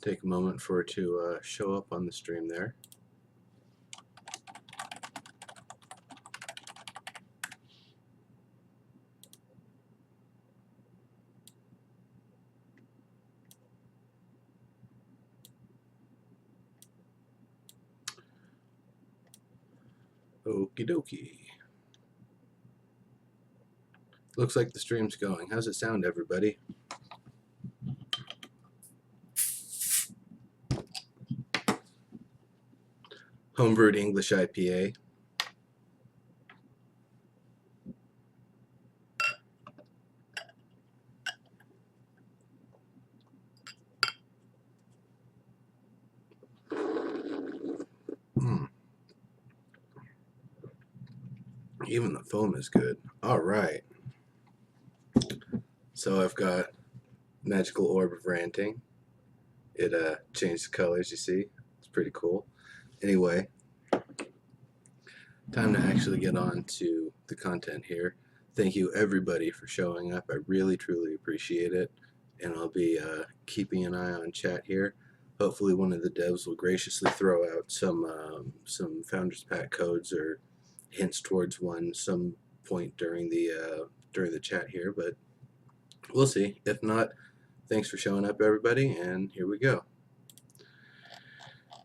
Take a moment for it to show up on the stream there. Okie dokie. Looks like the stream's going. How's it sound, everybody? Homebrewed English IPA. Even the foam is good. All right. So I've got Magical Orb of Ranting. It changed the colors, you see. It's pretty cool. Anyway, time to actually get on to the content here. Thank you everybody for showing up. I really truly appreciate it, and I'll be keeping an eye on chat here. Hopefully one of the devs will graciously throw out some Founders Pack codes or hints towards one some point during the chat here, but we'll see. If not, thanks for showing up, everybody, and here we go.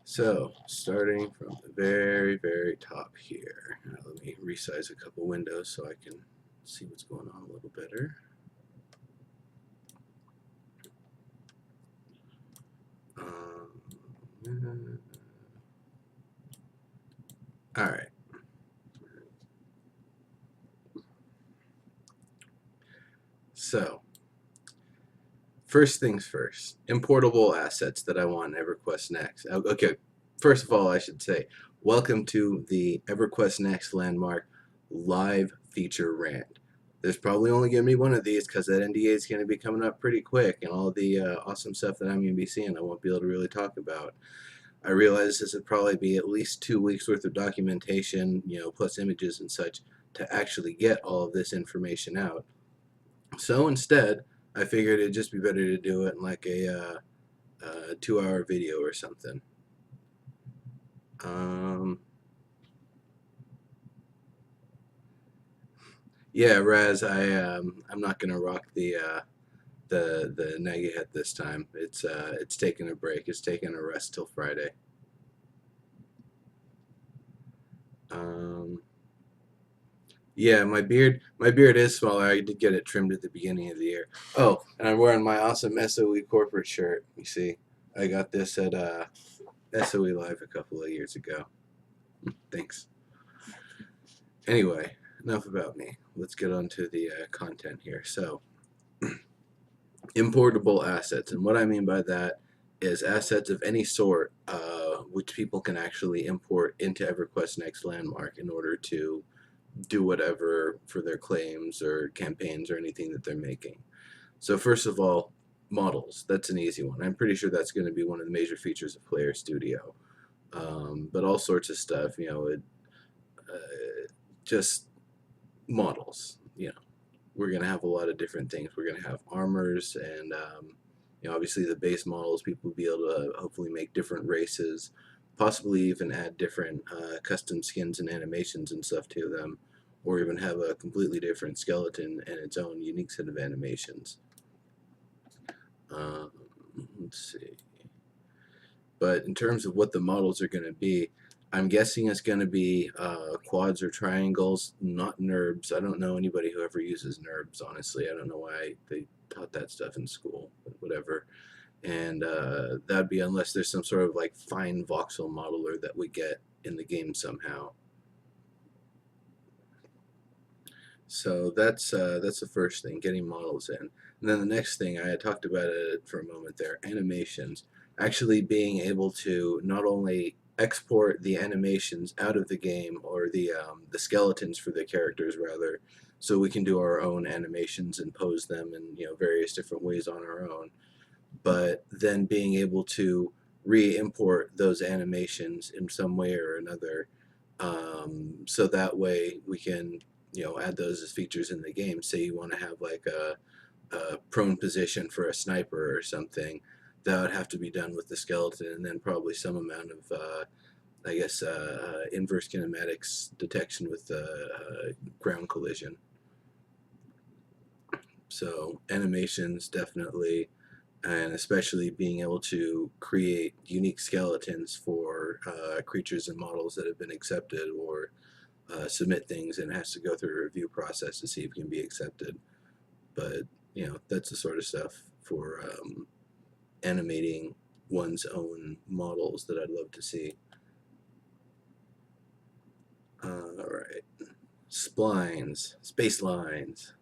So, starting from the very, very top here. Now, let me resize a couple windows so I can see what's going on a little better. All right. So, first things first, importable assets that I want in EverQuest Next. Okay, first of all, I should say, welcome to the EverQuest Next Landmark live feature rant. There's probably only going to be one of these because that NDA is going to be coming up pretty quick, and all the awesome stuff that I'm going to be seeing I won't be able to really talk about. I realize this would probably be at least 2 weeks worth of documentation, plus images and such, to actually get all of this information out. So instead, I figured it'd just be better to do it in like a 2-hour video or something. Yeah, Raz, I'm not gonna rock the Nagy head this time. It's taking a break. It's taking a rest till Friday. Yeah, my beard is smaller. I did get it trimmed at the beginning of the year. Oh, and I'm wearing my awesome SOE corporate shirt. You see, I got this at SOE Live a couple of years ago. Thanks. Anyway, enough about me. Let's get on to the content here. So, importable assets, and what I mean by that is assets of any sort which people can actually import into EverQuest Next Landmark in order to do whatever for their claims or campaigns or anything that they're making. So first of all, models. That's an easy one. I'm pretty sure that's going to be one of the major features of Player Studio. But all sorts of stuff, just models. We're going to have a lot of different things. We're going to have armors and obviously the base models. People will be able to hopefully make different races, possibly even add different custom skins and animations and stuff to them, or even have a completely different skeleton and its own unique set of animations. Let's see. But in terms of what the models are going to be, I'm guessing it's going to be quads or triangles, not NURBs. I don't know anybody who ever uses NURBs, honestly. I don't know why they taught that stuff in school, but whatever. And that'd be unless there's some sort of like fine voxel modeler that we get in the game somehow. So that's the first thing, getting models in. And then the next thing, I had talked about it for a moment there, animations. Actually being able to not only export the animations out of the game, or the skeletons for the characters rather, so we can do our own animations and pose them in various different ways on our own, but then being able to re-import those animations in some way or another, so that way we can add those as features in the game. Say you want to have like prone position for a sniper or something. That would have to be done with the skeleton, and then probably some amount of I guess inverse kinematics detection with ground collision. So animations definitely, and especially being able to create unique skeletons for creatures and models that have been accepted, or submit things and it has to go through a review process to see if it can be accepted. But that's the sort of stuff for animating one's own models that I'd love to see. All right, splines, space lines.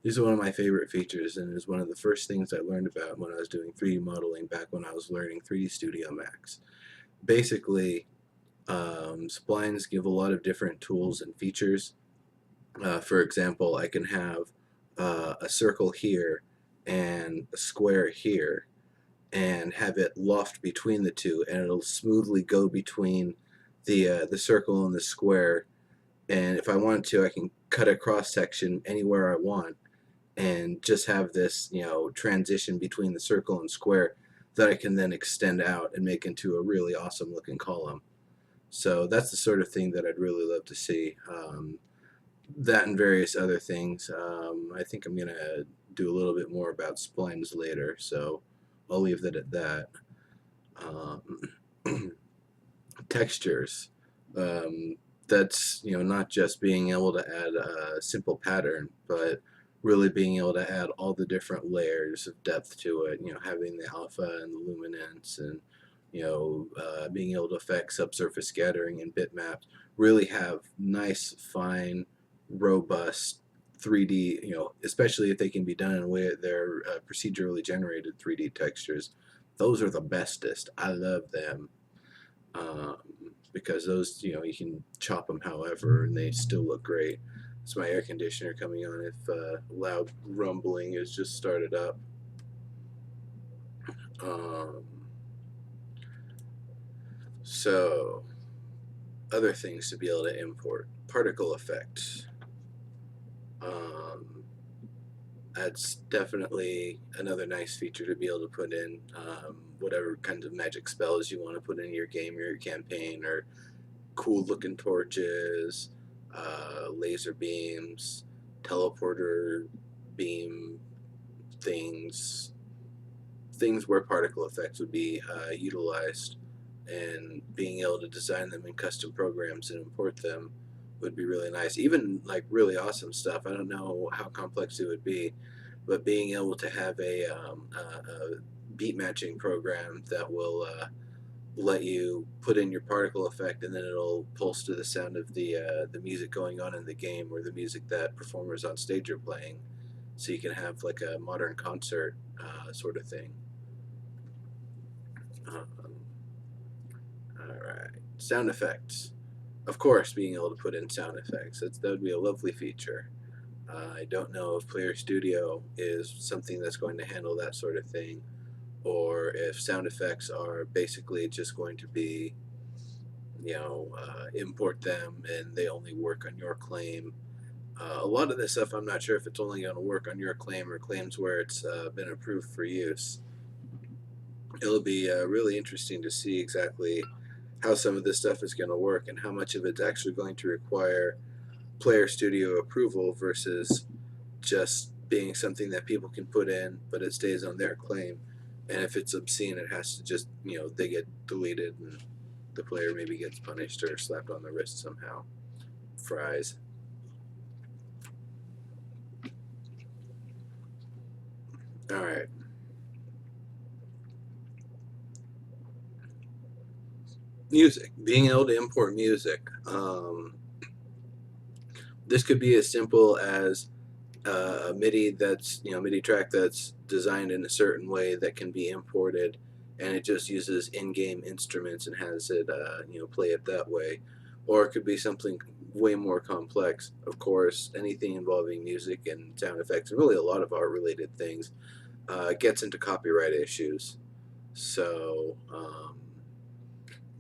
These are one of my favorite features, and is one of the first things I learned about when I was doing 3D modeling back when I was learning 3D Studio Max. Basically, splines give a lot of different tools and features. For example, I can have a circle here and a square here, and have it loft between the two, and it'll smoothly go between the circle and the square. And if I wanted to, I can cut a cross section anywhere I want, and just have this transition between the circle and square that I can then extend out and make into a really awesome looking column. So that's the sort of thing that I'd really love to see. That and various other things. I think I'm gonna do a little bit more about splines later, so I'll leave that at that. Um, Textures. That's not just being able to add a simple pattern, but really being able to add all the different layers of depth to it. Having the alpha and the luminance, and being able to affect subsurface scattering and bitmaps. Really have nice, fine, robust 3D. Especially if they can be done in a way that they're procedurally generated 3D textures. Those are the bestest. I love them. Um, because those, you can chop them however and they still look great. It's my air conditioner coming on if loud rumbling is just started up. Um, so, other things to be able to import. Particle effects. That's definitely another nice feature to be able to put in. Whatever kinds of magic spells you want to put in your game or your campaign, or cool looking torches, laser beams, teleporter beam things, things where particle effects would be utilized, and being able to design them in custom programs and import them would be really nice. Even like really awesome stuff. I don't know how complex it would be, but being able to have a beat matching program that will let you put in your particle effect, and then it'll pulse to the sound of the music going on in the game, or the music that performers on stage are playing, so you can have like a modern concert sort of thing. Um, all right, sound effects. Of course, being able to put in sound effects, that would be a lovely feature. I don't know if Player Studio is something that's going to handle that sort of thing, or if sound effects are basically just going to be, import them and they only work on your claim. A lot of this stuff, I'm not sure if it's only going to work on your claim or claims where it's been approved for use. It'll be really interesting to see exactly how some of this stuff is going to work, and how much of it's actually going to require Player Studio approval versus just being something that people can put in, but it stays on their claim. And if it's obscene, it has to just, they get deleted, and the player maybe gets punished or slapped on the wrist somehow. Fries. All right. Music. Being able to import music. This could be as simple as a MIDI MIDI track that's designed in a certain way that can be imported, and it just uses in-game instruments and has it play it that way. Or it could be something way more complex. Of course, anything involving music and sound effects, and really a lot of art related things, gets into copyright issues. So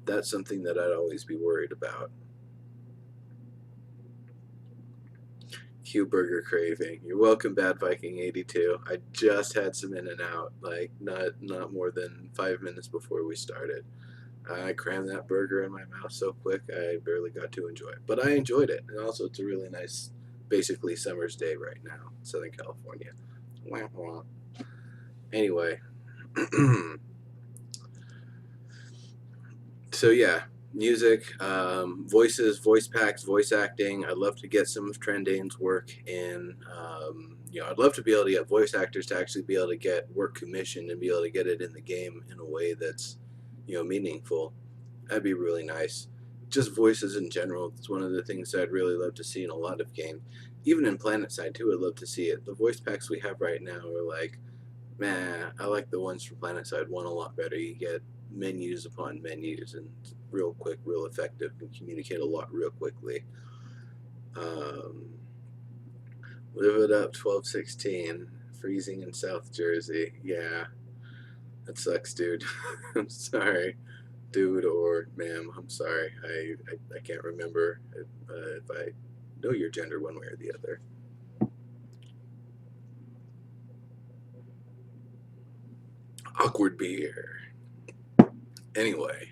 that's something that I'd always be worried about. Q Burger craving. You're welcome, Bad Viking 82. I just had some In and Out, like not more than 5 minutes before we started. I crammed that burger in my mouth so quick I barely got to enjoy it, but I enjoyed it. And also, it's a really nice, basically summer's day right now, Southern California. Wah, wah. Anyway, so yeah, music, voices, voice packs, voice acting. I'd love to get some of Trendane's work in. I'd love to be able to get voice actors to actually be able to get work commissioned and be able to get it in the game in a way that's, meaningful. That'd be really nice. Just voices in general. It's one of the things I'd really love to see in a lot of games. Even in PlanetSide too, I'd love to see it. The voice packs we have right now are like, man, I like the ones from PlanetSide 1 a lot better. You get menus upon menus and real quick, real effective, and communicate a lot real quickly. Um, Live it up, 1216. Freezing in South Jersey. Yeah, that sucks, dude. I'm sorry, dude or ma'am. I'm sorry. I can't remember if I know your gender one way or the other. Awkward beer. Anyway.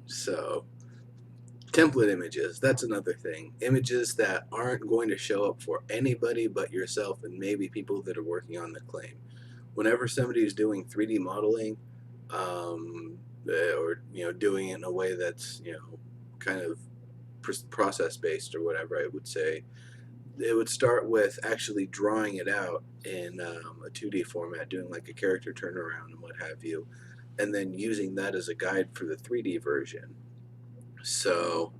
So, template images, that's another thing. Images that aren't going to show up for anybody but yourself and maybe people that are working on the claim. Whenever somebody is doing 3D modeling, or doing it in a way that's kind of process based or whatever, I would say it would start with actually drawing it out in a 2D format, doing like a character turnaround and what have you, and then using that as a guide for the 3D version. So,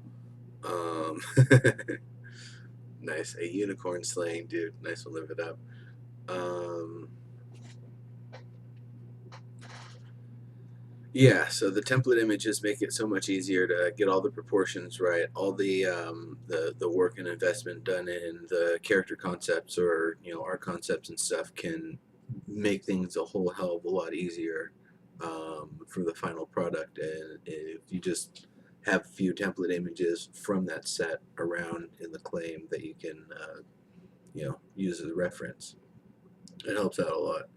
nice. A unicorn slaying, dude. Nice one, live it up. Yeah, so the template images make it so much easier to get all the proportions right, all the work and investment done in the character concepts or art concepts and stuff can make things a whole hell of a lot easier for the final product. And if you just have a few template images from that set around in the claim that you can use as a reference, it helps out a lot.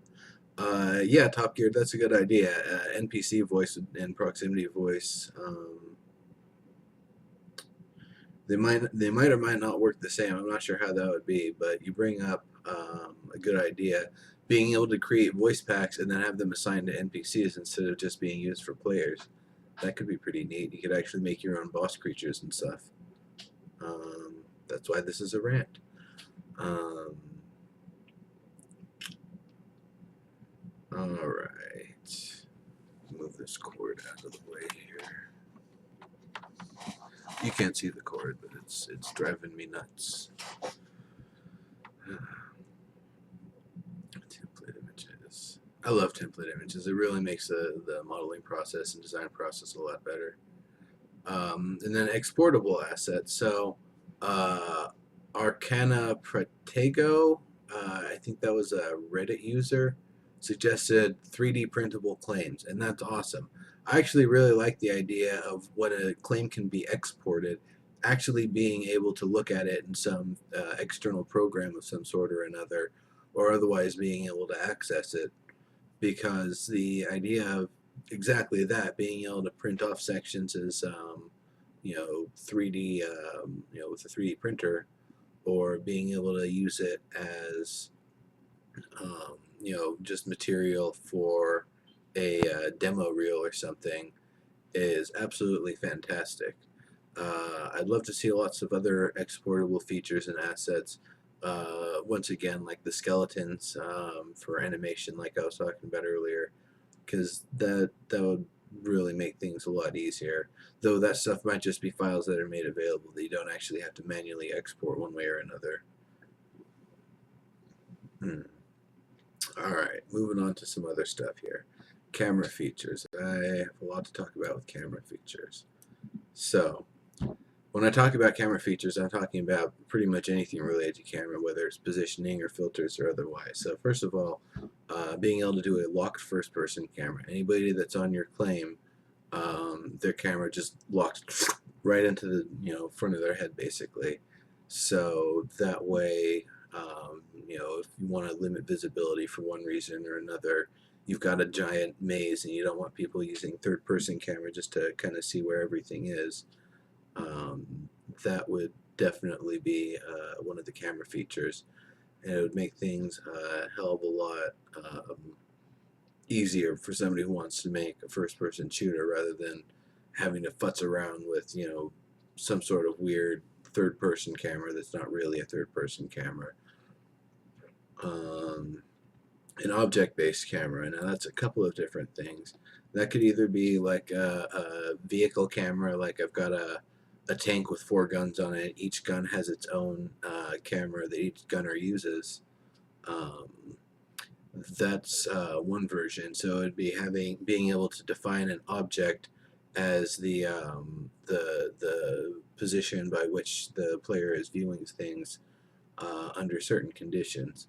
Yeah, Top Gear, that's a good idea. NPC voice and proximity voice, they might or might not work the same. I'm not sure how that would be, but you bring up a good idea. Being able to create voice packs and then have them assigned to NPCs instead of just being used for players. That could be pretty neat. You could actually make your own boss creatures and stuff. That's why this is a rant. Alright. Move this cord out of the way here. You can't see the cord, but it's driving me nuts. Template images. I love template images. It really makes the modeling process and design process a lot better. And then exportable assets. So, Arcana Protego, I think that was a Reddit user, suggested 3D printable claims, and that's awesome. I actually really like the idea of when a claim can be exported, actually being able to look at it in some external program of some sort or another, or otherwise being able to access it, because the idea of exactly that, being able to print off sections as 3D, with a 3D printer, or being able to use it as just material for a demo reel or something is absolutely fantastic. I'd love to see lots of other exportable features and assets. Once again, like the skeletons for animation, like I was talking about earlier, because that would really make things a lot easier. Though that stuff might just be files that are made available that you don't actually have to manually export one way or another. Alright, moving on to some other stuff here. Camera features. I have a lot to talk about with camera features. So, when I talk about camera features, I'm talking about pretty much anything related to camera, whether it's positioning or filters or otherwise. So first of all, being able to do a locked first-person camera. Anybody that's on your claim, their camera just locked right into the front of their head basically. So that way, if you want to limit visibility for one reason or another, you've got a giant maze and you don't want people using third-person camera just to kind of see where everything is. Um, that would definitely be one of the camera features, and it would make things a hell of a lot easier for somebody who wants to make a first-person shooter rather than having to futz around with some sort of weird third-person camera that's not really a third-person camera. Um, an object-based camera. Now that's a couple of different things. That could either be like a vehicle camera, like I've got a tank with 4 guns on it. Each gun has its own camera that each gunner uses. Um, that's one version. So it'd be being able to define an object as the position by which the player is viewing things under certain conditions.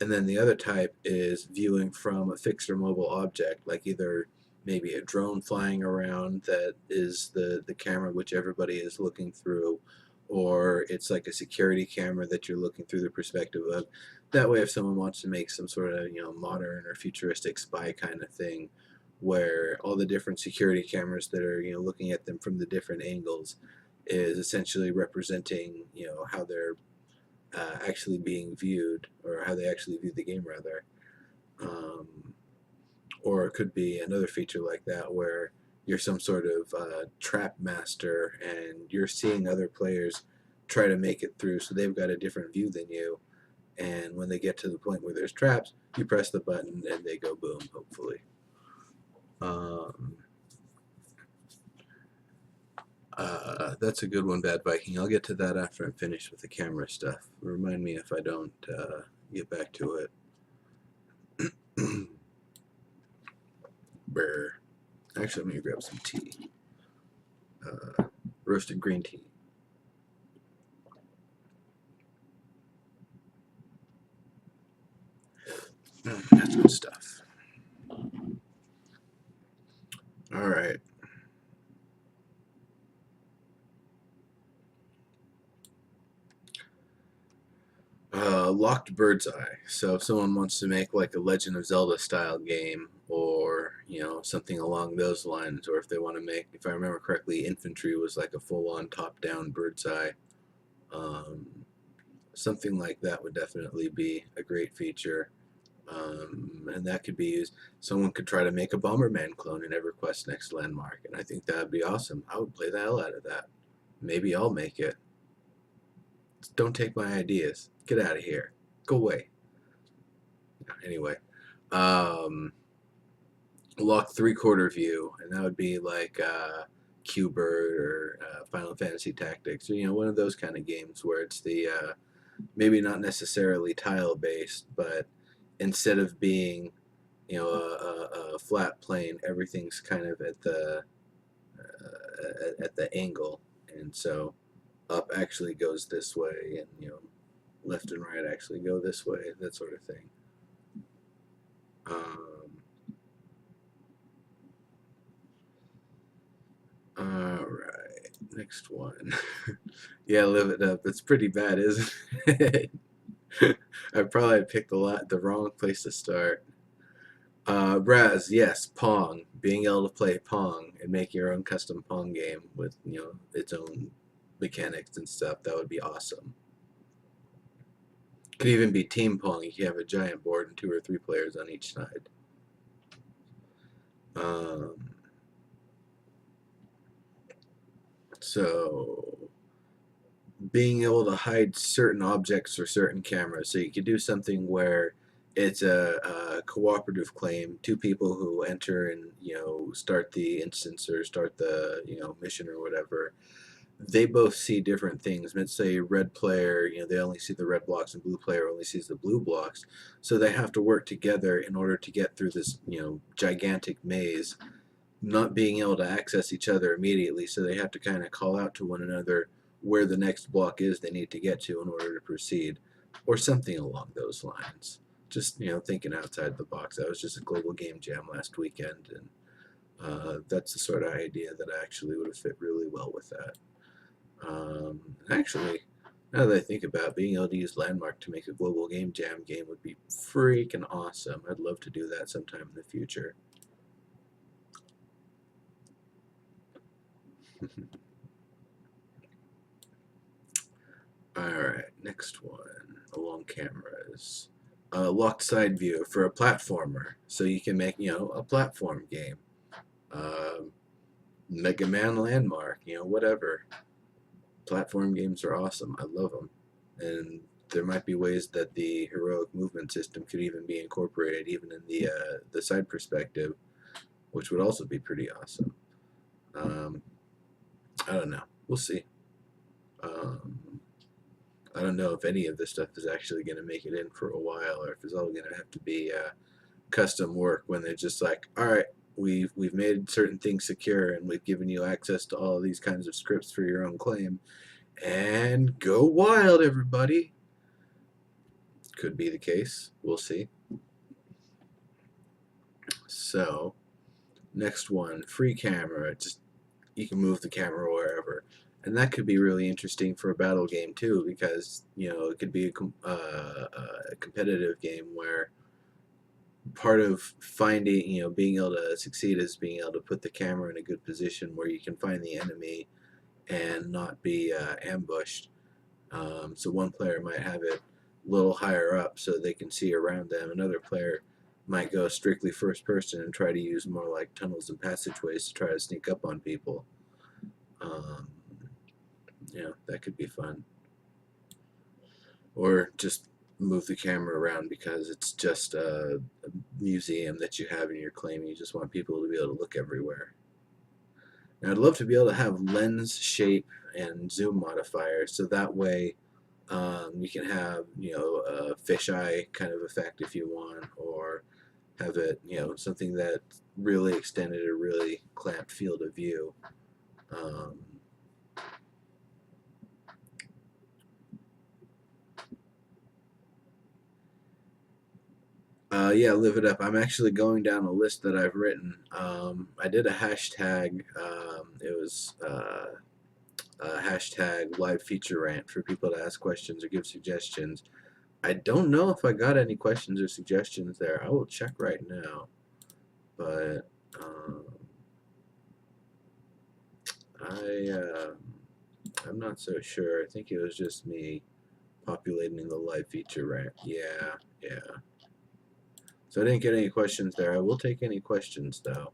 And then the other type is viewing from a fixed or mobile object, like either maybe a drone flying around that is the camera which everybody is looking through, or it's like a security camera that you're looking through the perspective of. That way, if someone wants to make some sort of modern or futuristic spy kind of thing, where all the different security cameras that are looking at them from the different angles is essentially representing how they're actually being viewed, or how they actually view the game rather. Um, or it could be another feature like that where you're some sort of trap master and you're seeing other players try to make it through, so they've got a different view than you. And when they get to the point where there's traps, you press the button and they go boom, hopefully. Um, that's a good one, Bad Viking. I'll get to that after I'm finished with the camera stuff. Remind me if I don't get back to it. Brr. Actually, let me grab some tea. Roasted green tea. That's good stuff. All right. Locked bird's eye. So if someone wants to make like a Legend of Zelda style game, or something along those lines, or if they want to make, if I remember correctly, infantry was like a full-on top-down bird's eye. Um, something like that would definitely be a great feature. And that could be used. Someone could try to make a Bomberman clone in EverQuest Next Landmark, and I think that would be awesome. I would play the hell out of that. Maybe I'll make it. Don't take my ideas. Get out of here. Go away. Anyway, lock 3/4 view, and that would be like Qbert or Final Fantasy Tactics, or one of those kind of games where it's the maybe not necessarily tile based, but instead of being a flat plane, everything's kind of at the angle, and so up actually goes this way, and left and right actually go this way, that sort of thing. All right, next one. Yeah, live it up. It's pretty bad, isn't it? I probably picked the wrong place to start. Braz, yes, Pong. Being able to play Pong and make your own custom Pong game with its own mechanics and stuff, that would be awesome. Could even be team Pong if you have a giant board and 2 or 3 players on each side. So being able to hide certain objects or certain cameras, so you could do something where it's a cooperative claim, 2 people who enter and start the instance or start the mission or whatever. They both see different things. Let's say red player, they only see the red blocks, and blue player only sees the blue blocks. So they have to work together in order to get through this gigantic maze, not being able to access each other immediately. So they have to kind of call out to one another where the next block is they need to get to in order to proceed, or something along those lines. Just thinking outside the box. That was just a global game jam last weekend, and That's the sort of idea that actually would have fit really well with that. Actually, now that I think about it, being able to use Landmark to make a global game jam game would be freaking awesome. I'd love to do that sometime in the future. Alright, next one. Along cameras. Locked side view for a platformer. So you can make, a platform game. Mega Man Landmark, whatever. Platform games are awesome. I love them. And there might be ways that the heroic movement system could even be incorporated, even in the side perspective, which would also be pretty awesome. I don't know. We'll see. I don't know if any of this stuff is actually going to make it in for a while, or if it's all going to have to be custom work when they're just like, all right, we've made certain things secure, and we've given you access to all of these kinds of scripts for your own claim, and go wild, everybody. Could be the case. We'll see. So, next one, free camera. Just you can move the camera wherever, and that could be really interesting for a battle game too, because it could be a competitive game where part of finding, being able to succeed is being able to put the camera in a good position where you can find the enemy and not be ambushed. So one player might have it a little higher up so they can see around them. Another player might go strictly first person and try to use more like tunnels and passageways to try to sneak up on people. That could be fun. Or just move the camera around because it's just a museum that you have in your claim and you just want people to be able to look everywhere. Now I'd love to be able to have lens shape and zoom modifiers so that way you can have a fisheye kind of effect if you want, or have it something that really extended a really clamped field of view. Yeah, live it up. I'm actually going down a list that I've written. I did a hashtag. It was a hashtag live feature rant for people to ask questions or give suggestions. I don't know if I got any questions or suggestions there. I will check right now, but I'm not so sure. I think it was just me populating the live feature rant. Yeah. So I didn't get any questions there. I will take any questions though.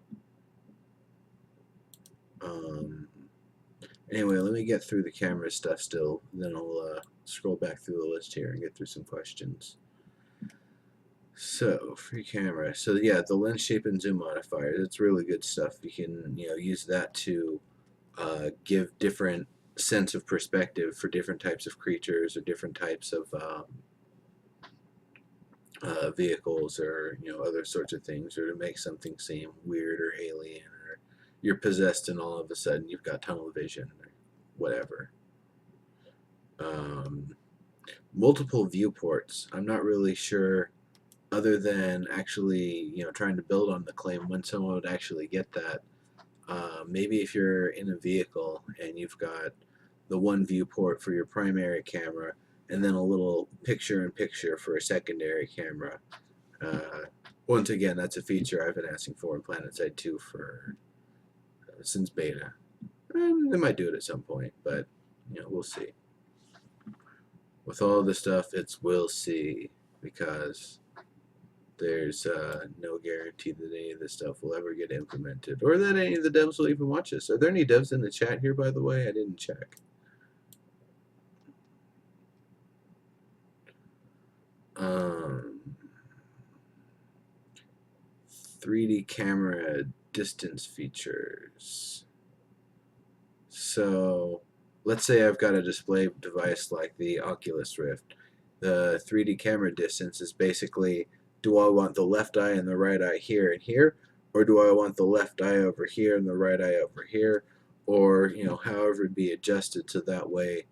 Anyway, let me get through the camera stuff still, then I'll scroll back through the list here and get through some questions. So, free camera. So yeah, the lens shape and zoom modifiers, it's really good stuff. You can use that to give different sense of perspective for different types of creatures or different types of vehicles, or other sorts of things, or to make something seem weird or alien, or you're possessed and all of a sudden you've got tunnel vision or whatever. Multiple viewports. I'm not really sure, other than actually trying to build on the claim, when someone would actually get that. Maybe if you're in a vehicle and you've got the one viewport for your primary camera and then a little picture-in-picture for a secondary camera. Once again, that's a feature I've been asking for in PlanetSide 2 for since beta. They might do it at some point, but we'll see. With all this stuff, it's we'll see, because there's no guarantee that any of this stuff will ever get implemented, or that any of the devs will even watch this. Are there any devs in the chat here, by the way? I didn't check. 3D camera distance features. So let's say I've got a display device like the Oculus Rift. The 3D camera distance is basically, do I want the left eye and the right eye here and here, or do I want the left eye over here and the right eye over here, or however it'd be adjusted so that way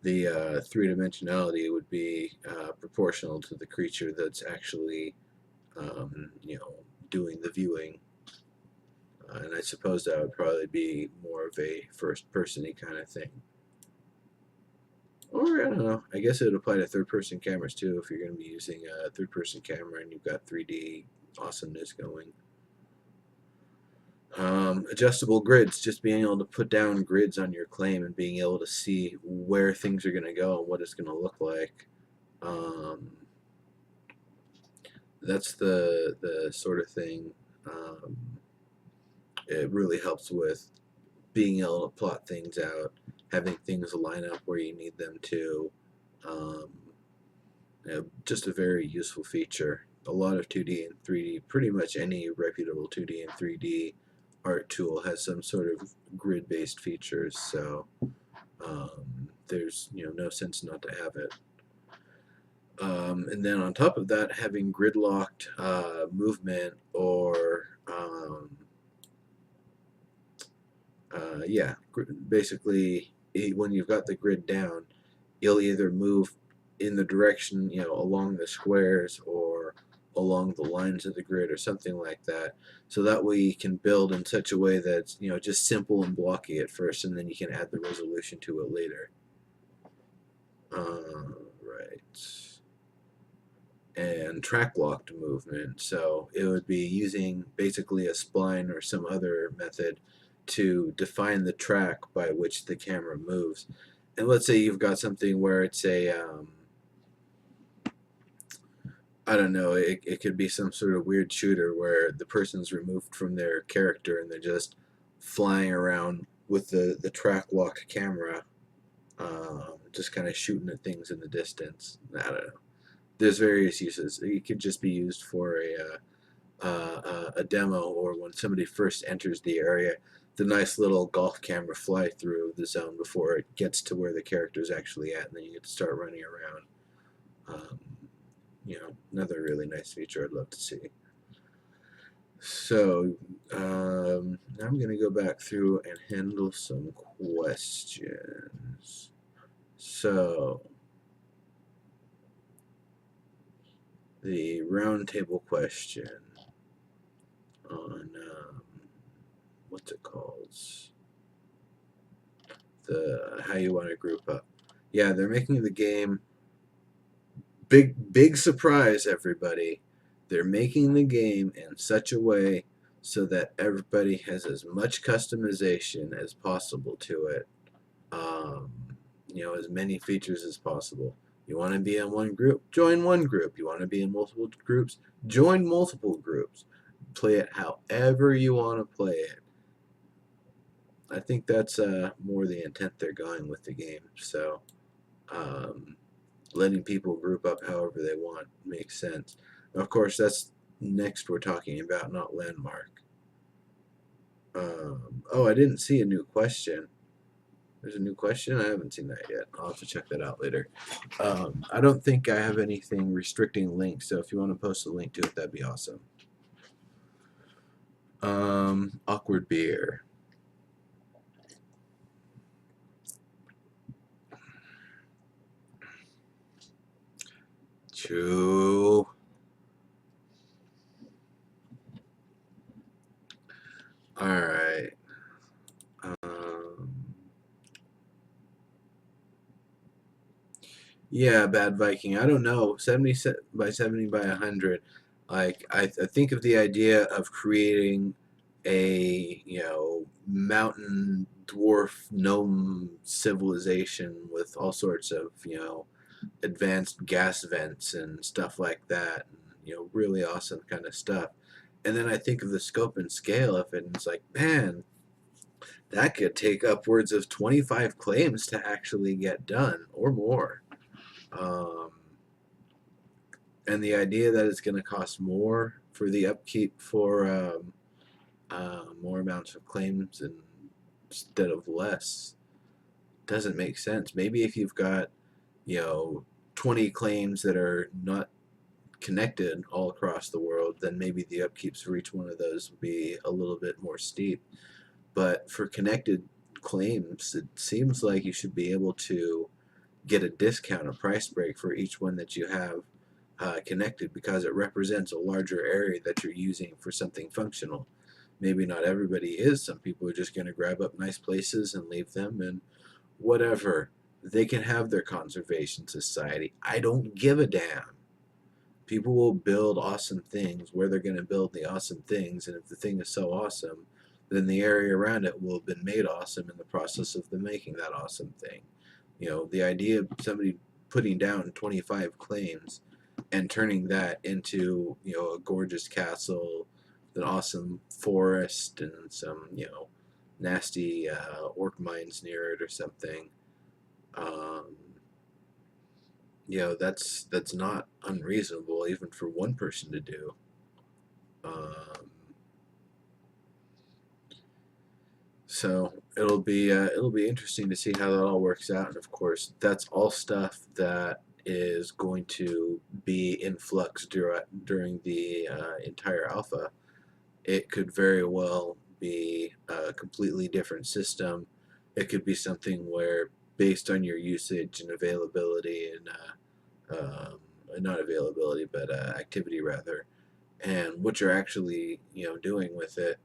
the three-dimensionality would be proportional to the creature that's actually doing the viewing. And I suppose that would probably be more of a first-person-y kind of thing. Or, I don't know, I guess it would apply to third-person cameras too, if you're going to be using a third-person camera and you've got 3D awesomeness going. Adjustable grids, just being able to put down grids on your claim and being able to see where things are going to go and what it's going to look like. That's the sort of thing. It really helps with being able to plot things out, having things line up where you need them to. Um, just a very useful feature. A lot of 2D and 3D, pretty much any reputable 2D and 3D art tool has some sort of grid-based features, so there's no sense not to have it. And then on top of that, having grid-locked movement or yeah, basically when you've got the grid down, you'll either move in the direction, along the squares or along the lines of the grid or something like that. So that way you can build in such a way that's, just simple and blocky at first, and then you can add the resolution to it later. Right. And track locked movement. So it would be using basically a spline or some other method to define the track by which the camera moves. And let's say you've got something where it's a I don't know, it could be some sort of weird shooter where the person's removed from their character and they're just flying around with the track locked camera, just kind of shooting at things in the distance. I don't know. There's various uses. It could just be used for a demo, or when somebody first enters the area, the nice little golf camera fly through the zone before it gets to where the character's actually at, and then you get to start running around. Another really nice feature I'd love to see. So now I'm going to go back through and handle some questions. So the roundtable question on what's it called? How you want to group up. Yeah, they're making the game big surprise, everybody. They're making the game in such a way so that everybody has as much customization as possible to it. As many features as possible. You want to be in one group, join one group. You want to be in multiple groups, join multiple groups. Play it however you want to play it. I think that's more the intent they're going with the game. So, letting people group up however they want makes sense. Of course, that's next we're talking about, not landmark. Oh, I didn't see a new question. There's a new question? I haven't seen that yet. I'll have to check that out later. I don't think I have anything restricting links, so if you want to post a link to it, that'd be awesome. Awkward beer. Chew. Alright. Yeah, Bad Viking. I don't know. 70 by 70 by 100. Like, I think of the idea of creating a, mountain dwarf gnome civilization with all sorts of, advanced gas vents and stuff like that. And, really awesome kind of stuff. And then I think of the scope and scale of it, and it's like, man, that could take upwards of 25 claims to actually get done or more. And the idea that it's going to cost more for the upkeep for more amounts of claims instead of less doesn't make sense. Maybe if you've got 20 claims that are not connected all across the world, then maybe the upkeeps for each one of those would be a little bit more steep. But for connected claims, it seems like you should be able to get a discount, a price break for each one that you have connected, because it represents a larger area that you're using for something functional. maybe not everybody is. Some people are just going to grab up nice places and leave them, and whatever. They can have their conservation society. I don't give a damn. People will build awesome things where they're going to build the awesome things, and if the thing is so awesome, then the area around it will have been made awesome in the process of them making that awesome thing. The idea of somebody putting down 25 claims and turning that into, a gorgeous castle, an awesome forest, and some, nasty orc mines near it or something. Um, that's not unreasonable even for one person to do. Um, so it'll be interesting to see how that all works out, and of course that's all stuff that is going to be in flux during the entire alpha. It could very well be a completely different system. It could be something where, based on your usage and availability and not availability, but activity rather, and what you're actually doing with it,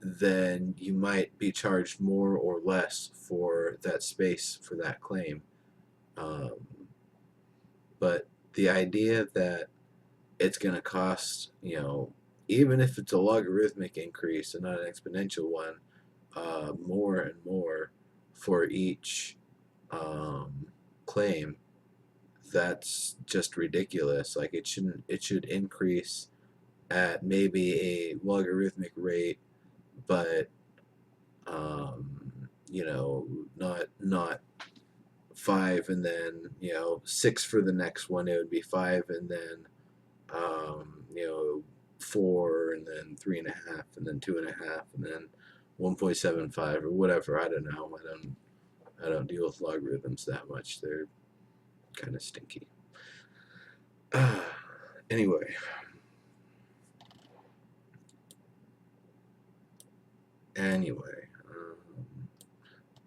then you might be charged more or less for that space for that claim. Um, but the idea that it's going to cost, even if it's a logarithmic increase and not an exponential one, more and more for each um, claim, that's just ridiculous. Like it should increase at maybe a logarithmic rate, but not 5 and then 6 for the next one. It would be 5 and then 4 and then 3.5 and then 2.5 and then 1.75 or whatever. I don't know. I don't deal with logarithms that much. They're kind of stinky. Anyway.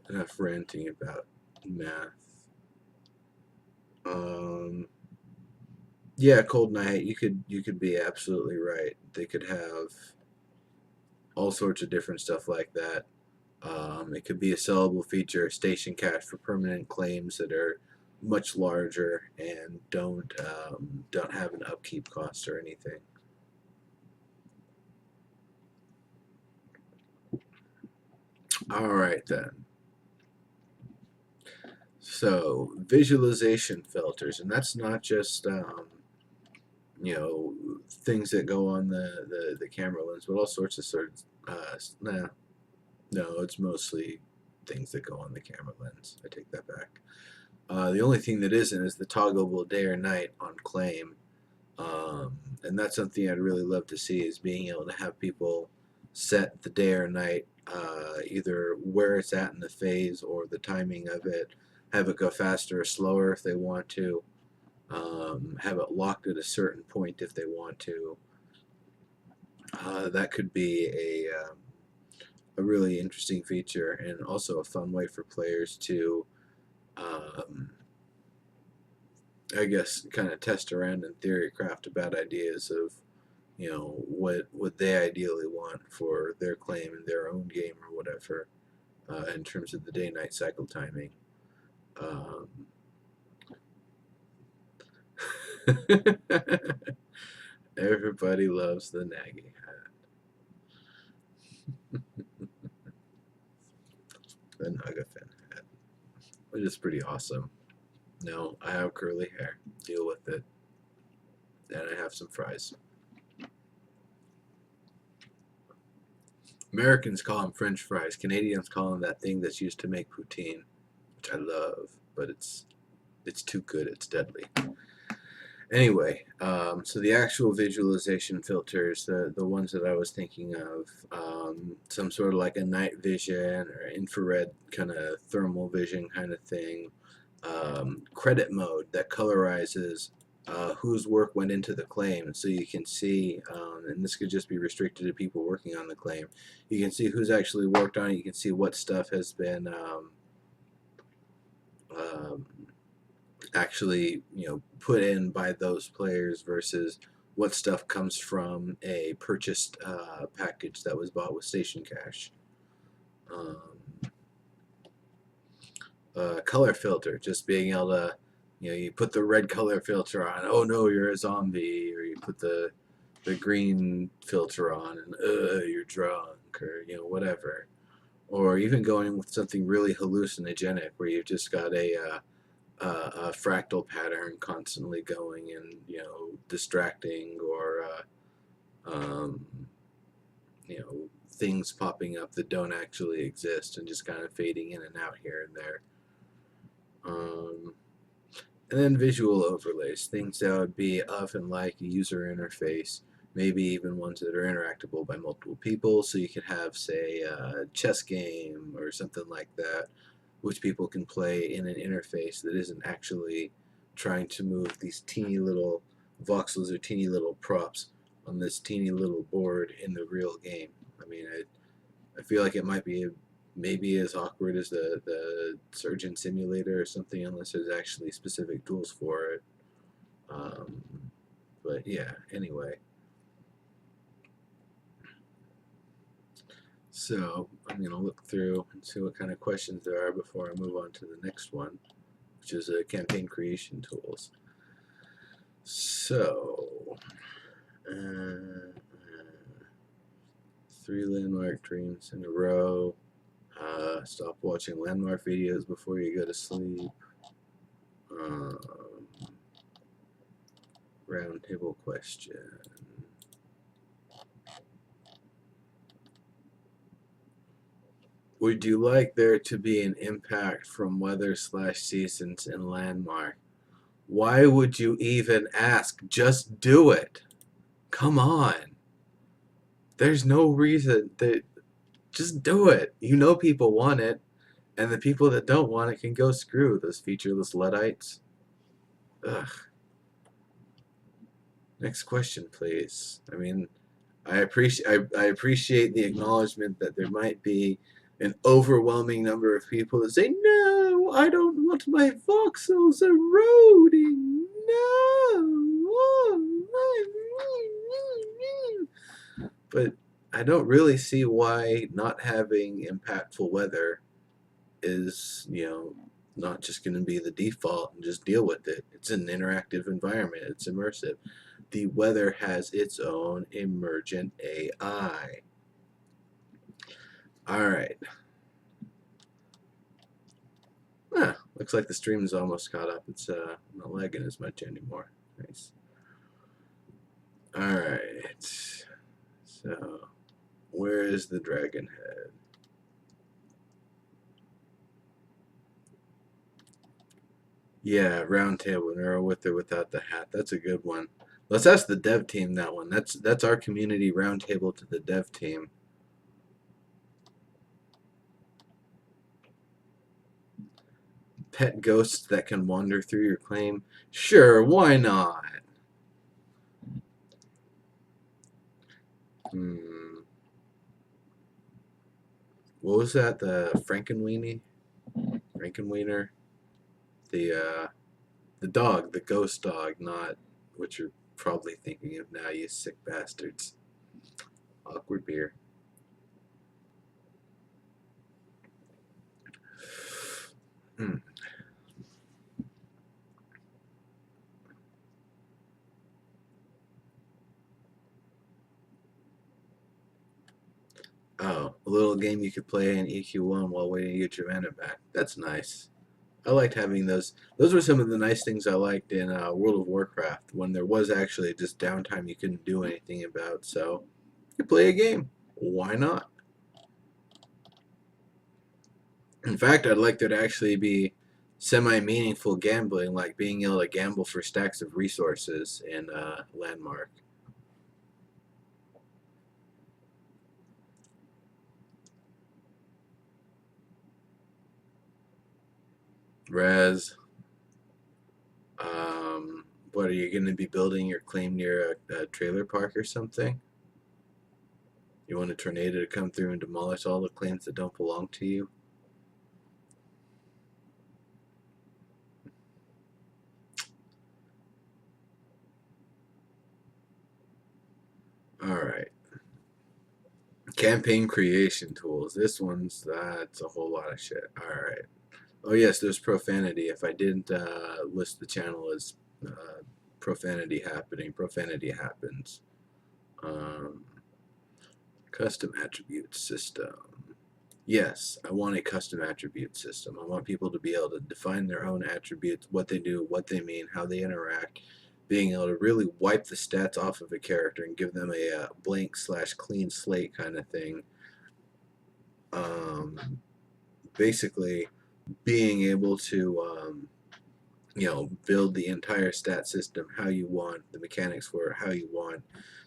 Enough ranting about math. Yeah, Cold Night. You could be absolutely right. They could have all sorts of different stuff like that. It could be a sellable feature, station cash for permanent claims that are much larger and don't have an upkeep cost or anything. All right then. So visualization filters, and that's not just things that go on the camera lens, but all sorts of no, it's mostly things that go on the camera lens. I take that back. The only thing that isn't is the toggleable day or night on claim, and that's something I'd really love to see, is being able to have people set the day or night, either where it's at in the phase or the timing of it, have it go faster or slower if they want to, have it locked at a certain point if they want to. That could be a really interesting feature, and also a fun way for players to, I guess, kind of test around in theory, craft about ideas of, what they ideally want for their claim in their own game or whatever, in terms of the day-night cycle timing. Everybody loves the Nagy hat. The Nagafin hat, which is pretty awesome. No, I have curly hair. Deal with it. And I have some fries. Americans call them French fries. Canadians call them that thing that's used to make poutine, which I love, but it's too good. It's deadly. Anyway, so the actual visualization filters, the ones that I was thinking of, some sort of like a night vision or infrared kind of thermal vision kind of thing. Credit mode that colorizes whose work went into the claim, so you can see, and this could just be restricted to people working on the claim. You can see who's actually worked on it. You can see what stuff has been actually put in by those players versus what stuff comes from a purchased package that was bought with station cash. Um, Color filter, just being able to, you put the red color filter on, oh no, you're a zombie, or you put the green filter on, and you're drunk, or whatever. Or even going with something really hallucinogenic, where you've just got a fractal pattern constantly going and distracting, or um, things popping up that don't actually exist and just kind of fading in and out here and there. And then visual overlays, things that would be often like a user interface, maybe even ones that are interactable by multiple people. So you could have, say, a chess game or something like that, which people can play in an interface that isn't actually trying to move these teeny little voxels or teeny little props on this teeny little board in the real game. I mean, I feel like it might be maybe as awkward as the surgeon simulator or something, unless there's actually specific tools for it. Um, but yeah, anyway. So I'm going to look through and see what kind of questions there are before I move on to the next one, which is campaign creation tools. So, 3 landmark dreams in a row. Stop watching landmark videos before you go to sleep. Roundtable question. Would you like there to be an impact from weather/seasons in landmark? Why would you even ask? Just do it. Come on. There's no reason that. Just do it. You know people want it, and the people that don't want it can go screw those featureless Luddites. Ugh. Next question, please. I mean, I appreciate the acknowledgement that there might be an overwhelming number of people that say, "No, I don't want my voxels eroding. No." But I don't really see why not having impactful weather is, not just going to be the default and just deal with it. It's an interactive environment. It's immersive. The weather has its own emergent AI. All right. Looks like the stream is almost caught up. It's not lagging as much anymore. Nice. All right. So, where is the dragon head? Yeah, round table, Nero with or without the hat. That's a good one. Let's ask the dev team that one. That's our community roundtable to the dev team. Pet ghosts that can wander through your claim? Sure, why not? What was that? The Frankenweenie? Frankenwiener? The dog, the ghost dog, not what you're probably thinking of now, you sick bastards. Awkward beer. Oh, a little game you could play in EQ1 while waiting to get your mana back. That's nice. I liked having those. Those were some of the nice things I liked in World of Warcraft, when there was actually just downtime you couldn't do anything about. So you play a game. Why not? In fact, I'd like there to actually be semi-meaningful gambling, like being able to gamble for stacks of resources in Landmark. Res, what are you going to be building your claim near a trailer park or something? You want a tornado to come through and demolish all the claims that don't belong to you? Campaign creation tools. That's a whole lot of shit. All right. Oh yes, there's profanity. If I didn't list the channel as profanity happening, profanity happens. Um, Custom attribute system. Yes, I want a custom attribute system. I want people to be able to define their own attributes, what they do, what they mean, how they interact, being able to really wipe the stats off of a character and give them a blank slash clean slate kind of thing. Basically, being able to build the entire stat system how you want, the mechanics for it how you want.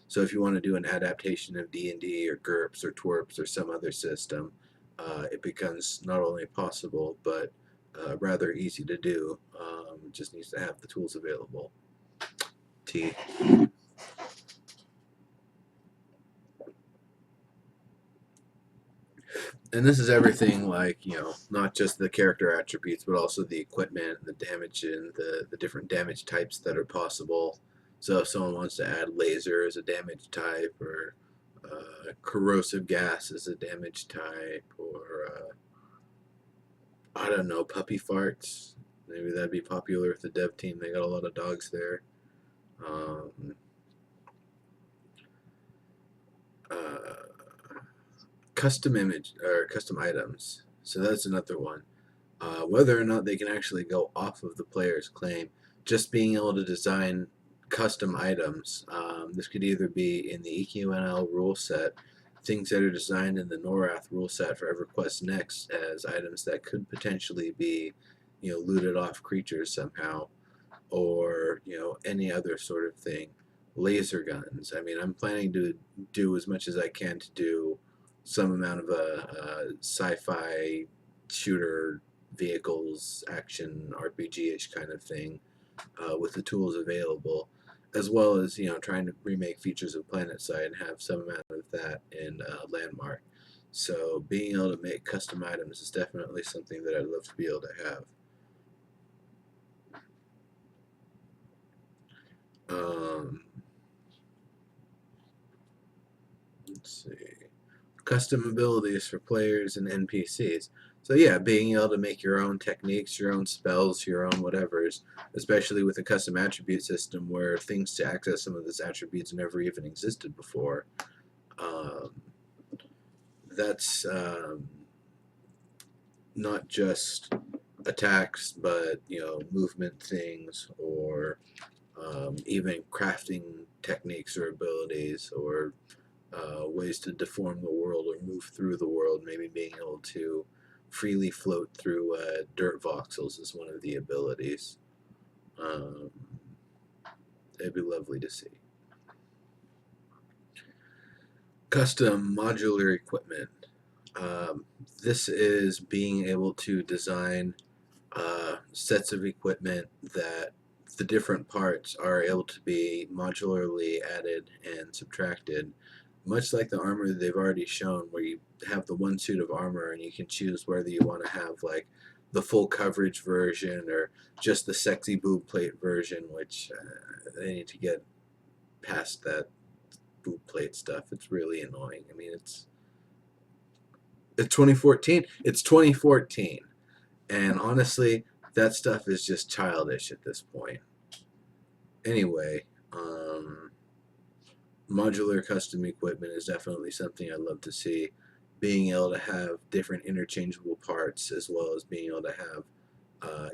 So if you want to do an adaptation of D&D or GURPS or TWRPs or some other system, it becomes not only possible but rather easy to do. It just needs to have the tools available. T. And this is everything like, not just the character attributes, but also the equipment, the damage, and the different damage types that are possible. So if someone wants to add laser as a damage type, or corrosive gas as a damage type, or I don't know, puppy farts, maybe that'd be popular with the dev team. They got a lot of dogs there. Um, Custom image or custom items. So that's another one. Whether or not they can actually go off of the player's claim, just being able to design custom items. This could either be in the EQNL rule set, things that are designed in the Norath rule set for EverQuest Next as items that could potentially be, looted off creatures somehow, or any other sort of thing. Laser guns. I mean, I'm planning to do as much as I can to do some amount of a sci-fi shooter vehicles action RPG-ish kind of thing with the tools available, as well as trying to remake features of PlanetSide and have some amount of that in Landmark. So being able to make custom items is definitely something that I'd love to be able to have. Let's see. Custom abilities for players and NPCs. So yeah, being able to make your own techniques, your own spells, your own whatevers, especially with a custom attribute system where things to access some of those attributes never even existed before. Um, that's not just attacks, but movement things, or even crafting techniques or abilities, or ways to deform the world or move through the world. Maybe being able to freely float through dirt voxels is one of the abilities. Um, it'd be lovely to see. Custom modular equipment. This is being able to design sets of equipment that the different parts are able to be modularly added and subtracted, much like the armor that they've already shown, where you have the one suit of armor and you can choose whether you want to have like the full coverage version or just the sexy boob plate version, which they need to get past that boob plate stuff. It's really annoying. I mean, it's 2014. It's 2014, and honestly, that stuff is just childish at this point. Anyway, modular custom equipment is definitely something I'd love to see. Being able to have different interchangeable parts, as well as being able to have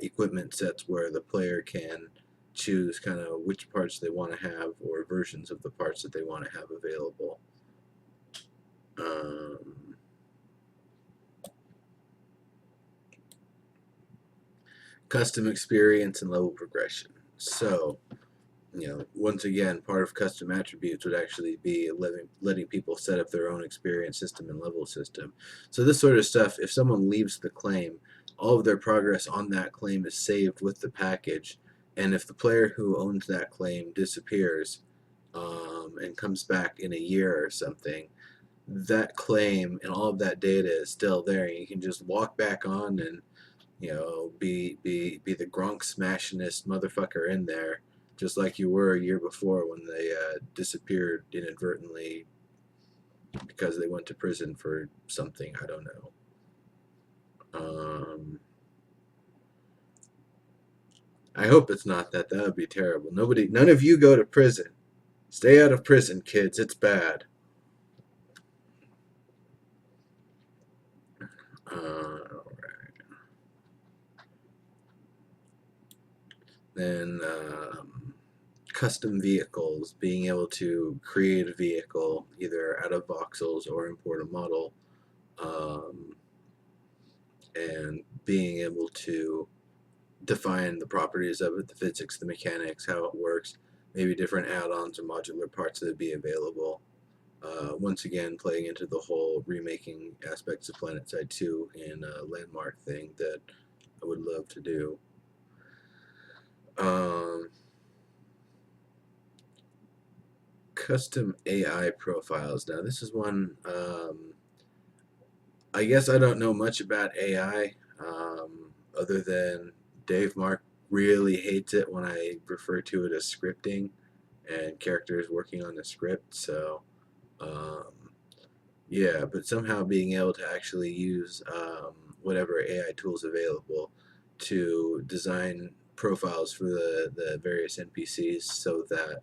equipment sets where the player can choose kind of which parts they want to have, or versions of the parts that they want to have available. Custom experience and level progression. So, once again, part of custom attributes would actually be letting people set up their own experience system and level system. So this sort of stuff, if someone leaves the claim, all of their progress on that claim is saved with the package. And if the player who owns that claim disappears and comes back in a year or something, that claim and all of that data is still there. You can just walk back on and be the Gronk smashingest motherfucker in there, just like you were a year before when they disappeared inadvertently because they went to prison for something. I don't know. I hope it's not that. That would be terrible. None of you go to prison. Stay out of prison, kids. It's bad. All right. Then custom vehicles, being able to create a vehicle either out of voxels or import a model, um, and being able to define the properties of it, the physics, the mechanics, how it works, maybe different add-ons or modular parts that would be available. Once again, playing into the whole remaking aspects of PlanetSide 2 in a landmark thing that I would love to do. Custom AI profiles. Now, this is one, I guess I don't know much about AI, other than Dave Mark really hates it when I refer to it as scripting and characters working on the script. So, um, yeah, but somehow being able to actually use whatever AI tools available to design profiles for the various NPCs so that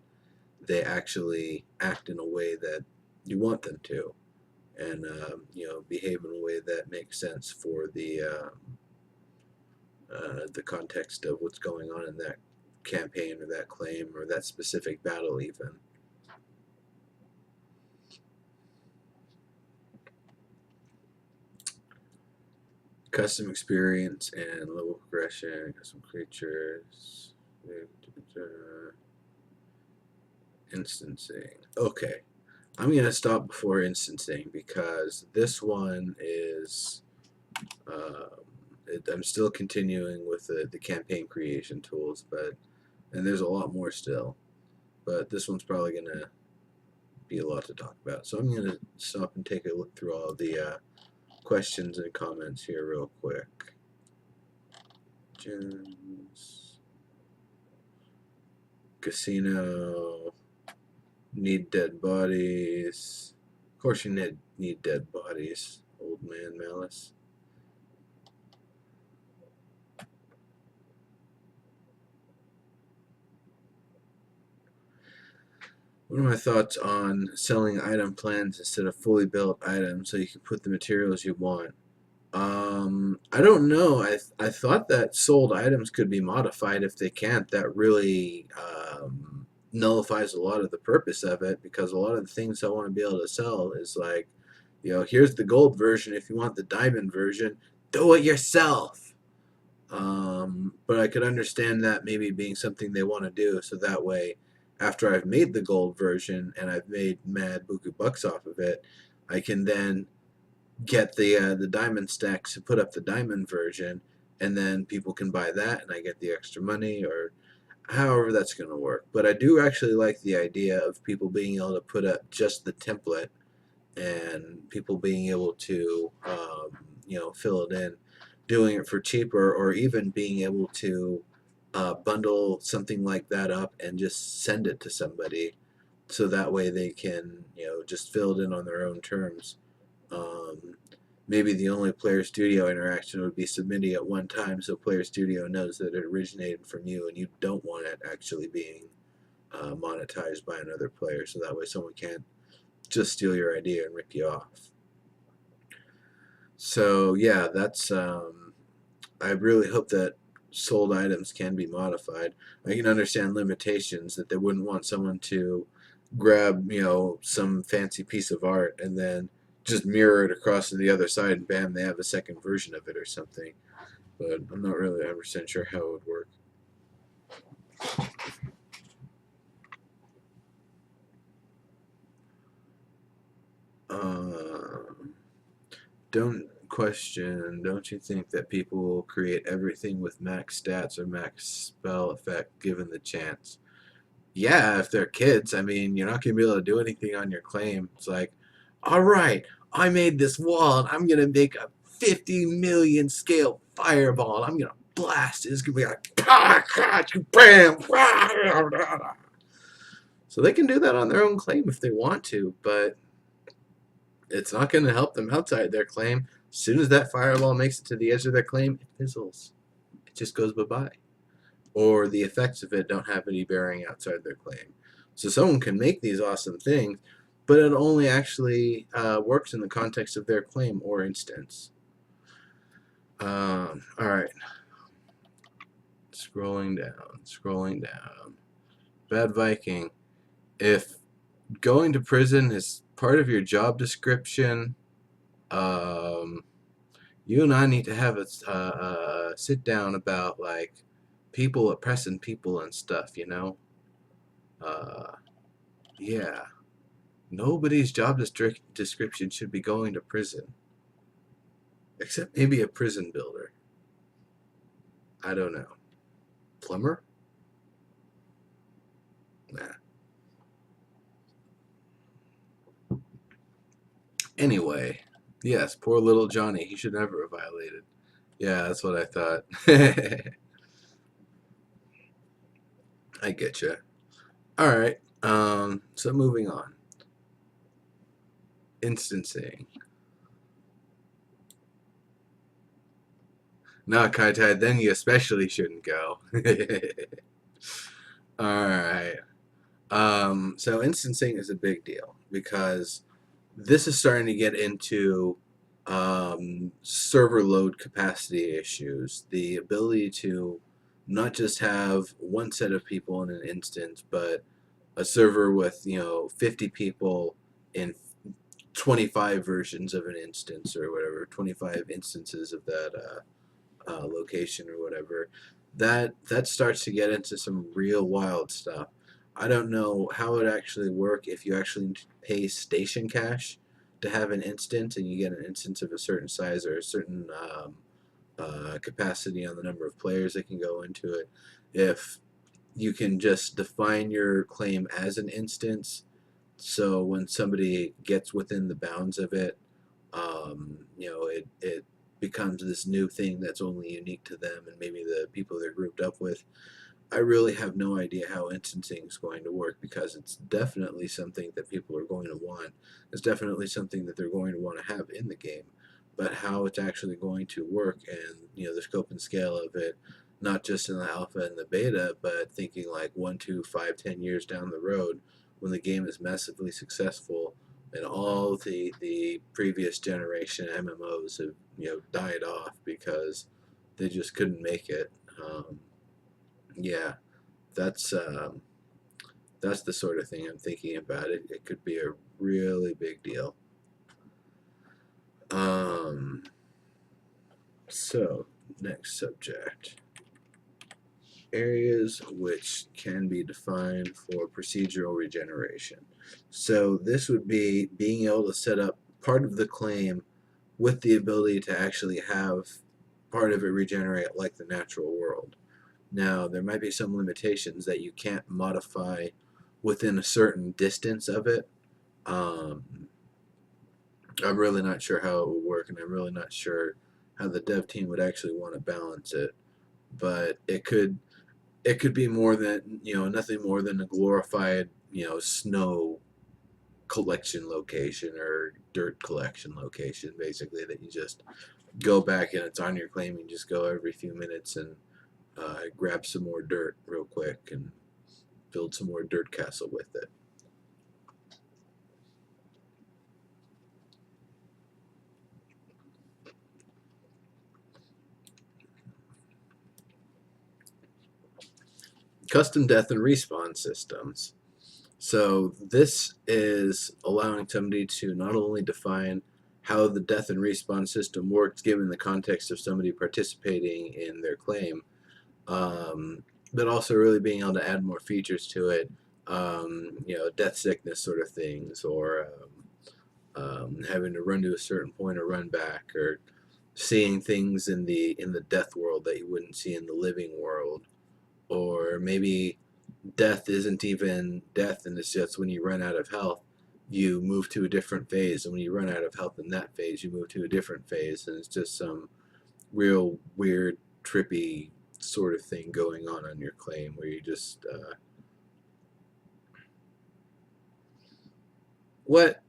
they actually act in a way that you want them to, and behave in a way that makes sense for the context of what's going on in that campaign or that claim or that specific battle even. Custom experience and level progression, custom creatures, instancing. Okay, I'm going to stop before instancing because this one is, I'm still continuing with the campaign creation tools, and there's a lot more still, but this one's probably going to be a lot to talk about. So I'm going to stop and take a look through all the questions and comments here real quick. Jones. Casino. Need dead bodies. Of course you need dead bodies, old man Malice. What are my thoughts on selling item plans instead of fully built items so you can put the materials you want? I don't know. I thought that sold items could be modified. If they can't, that really nullifies a lot of the purpose of it, because a lot of the things I want to be able to sell is like, here's the gold version. If you want the diamond version, do it yourself. But I could understand that maybe being something they want to do, so that way, after I've made the gold version and I've made mad buku bucks off of it, I can then get the diamond stacks to put up the diamond version, and then people can buy that, and I get the extra money, or however that's going to work. But I do actually like the idea of people being able to put up just the template, and people being able to fill it in, doing it for cheaper, or even being able to bundle something like that up and just send it to somebody, so that way they can just fill it in on their own terms. Um, Maybe the only Player Studio interaction would be submitting at one time, so Player Studio knows that it originated from you and you don't want it actually being monetized by another player, so that way someone can't just steal your idea and rip you off. So yeah, that's I really hope that sold items can be modified. I can understand limitations, that they wouldn't want someone to grab some fancy piece of art and then just mirror it across to the other side, and bam, they have a second version of it or something. But I'm not really 100% sure how it would work. Don't you think that people will create everything with max stats or max spell effect given the chance? Yeah, if they're kids. I mean, you're not going to be able to do anything on your claim. It's like, all right, I made this wall, and I'm going to make a 50 million scale fireball. I'm going to blast it. It's going to be like, bam. So they can do that on their own claim if they want to, but It's not going to help them outside their claim. As soon as that fireball makes it to the edge of their claim, it fizzles. It just goes bye-bye. Or the effects of it don't have any bearing outside their claim. So someone can make these awesome things, but it only actually works in the context of their claim or instance. All right. Scrolling down. Bad Viking. If going to prison is part of your job description, you and I need to have a sit down about like people oppressing people and stuff, you know? Uh, yeah. Nobody's job description should be going to prison, except maybe a prison builder. I don't know. Plumber? Nah. Anyway, yes, poor little Johnny. He should never have violated. Yeah, that's what I thought. I get you. All right. So moving on. Instancing. No, Kai-Tai, then you especially shouldn't go. All right. So instancing is a big deal because this is starting to get into server load capacity issues. The ability to not just have one set of people in an instance, but a server with 50 people in 25 versions of an instance or whatever, 25 instances of that location or whatever. That starts to get into some real wild stuff. I don't know how it actually work if you actually pay station cash to have an instance and you get an instance of a certain size or a certain capacity on the number of players that can go into it. If you can just define your claim as an instance, so when somebody gets within the bounds of it, it becomes this new thing that's only unique to them and maybe the people they're grouped up with. I really have no idea how instancing is going to work because it's definitely something that people are going to want. It's definitely something that they're going to want to have in the game. But how it's actually going to work and the scope and scale of it, not just in the alpha and the beta, but thinking like 1, 2, 5, 10 years down the road when the game is massively successful and all the previous generation MMOs have died off because they just couldn't make it. Yeah, that's that's the sort of thing I'm thinking about. It could be a really big deal. Um, so next subject. Areas which can be defined for procedural regeneration. So this would be being able to set up part of the claim with the ability to actually have part of it regenerate like the natural world. Now, there might be some limitations that you can't modify within a certain distance of it. Um, I'm really not sure how it would work, and I'm really not sure how the dev team would actually want to balance it. But it could be more than nothing more than a glorified snow collection location or dirt collection location, basically that you just go back and it's on your claim. You just go every few minutes and grab some more dirt real quick and build some more dirt castle with it. Custom death and respawn systems. So this is allowing somebody to not only define how the death and respawn system works given the context of somebody participating in their claim, but also really being able to add more features to it, death sickness sort of things, or having to run to a certain point or run back, or seeing things in the death world that you wouldn't see in the living world, or maybe death isn't even death and it's just when you run out of health you move to a different phase, and when you run out of health in that phase you move to a different phase, and it's just some real weird trippy sort of thing going on your claim where you just what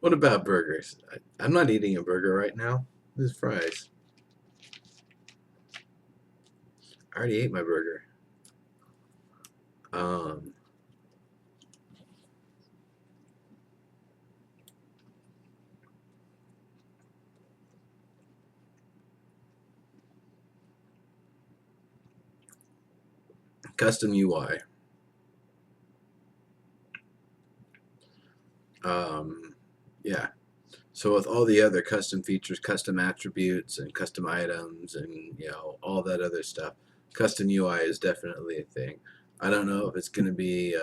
What about burgers? I'm not eating a burger right now. This is fries. I already ate my burger. Um, Custom UI. Yeah. So with all the other custom features, custom attributes, and custom items, and all that other stuff, custom UI is definitely a thing. I don't know if it's going to be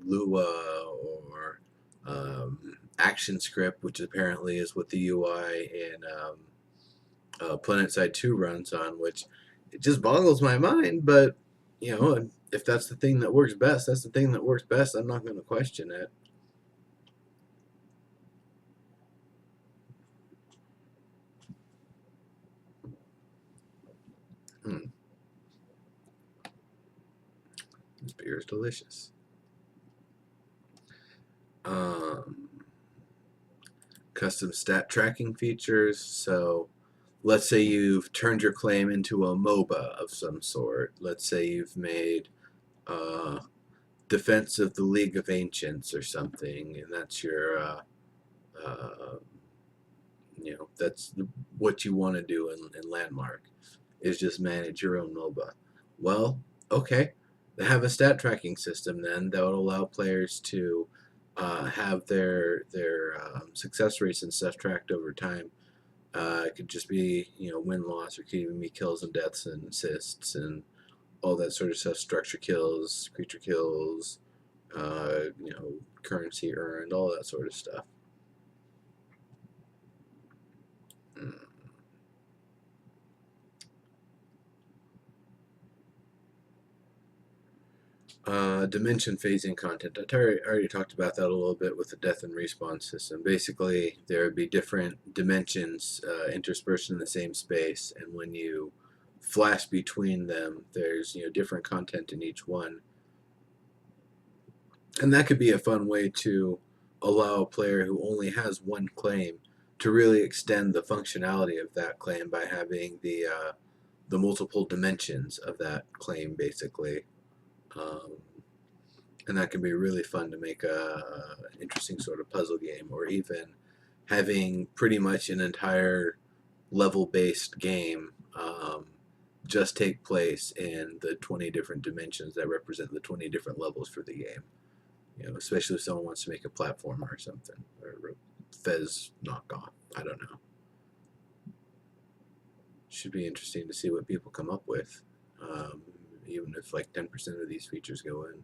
Lua or ActionScript, which apparently is what the UI in PlanetSide 2 runs on, which it just boggles my mind. But if that's the thing that works best, that's the thing that works best. I'm not going to question it. Hmm. This beer is delicious. Um, Custom stat tracking features. So let's say you've turned your claim into a MOBA of some sort. Let's say you've made uh, Defense of the League of Ancients or something, and that's your, uh, that's what you want to do in Landmark, is just manage your own MOBA. Well, okay, they have a stat tracking system then that would allow players to have their success rates and stuff tracked over time. It could just be win loss, or it could even be kills and deaths and assists and all that sort of stuff. Structure kills, creature kills, currency earned, all that sort of stuff. Mm. Dimension phasing content. I already talked about that a little bit with the death and respawn system. Basically, there would be different dimensions interspersed in the same space, and when you flash between them, there's different content in each one, and that could be a fun way to allow a player who only has one claim to really extend the functionality of that claim by having the multiple dimensions of that claim, basically. Um, and that can be really fun to make a interesting sort of puzzle game, or even having pretty much an entire level-based game just take place in the 20 different dimensions that represent the 20 different levels for the game. Especially if someone wants to make a platformer or something, or a Fez knockoff. I don't know. Should be interesting to see what people come up with, even if like 10% of these features go in.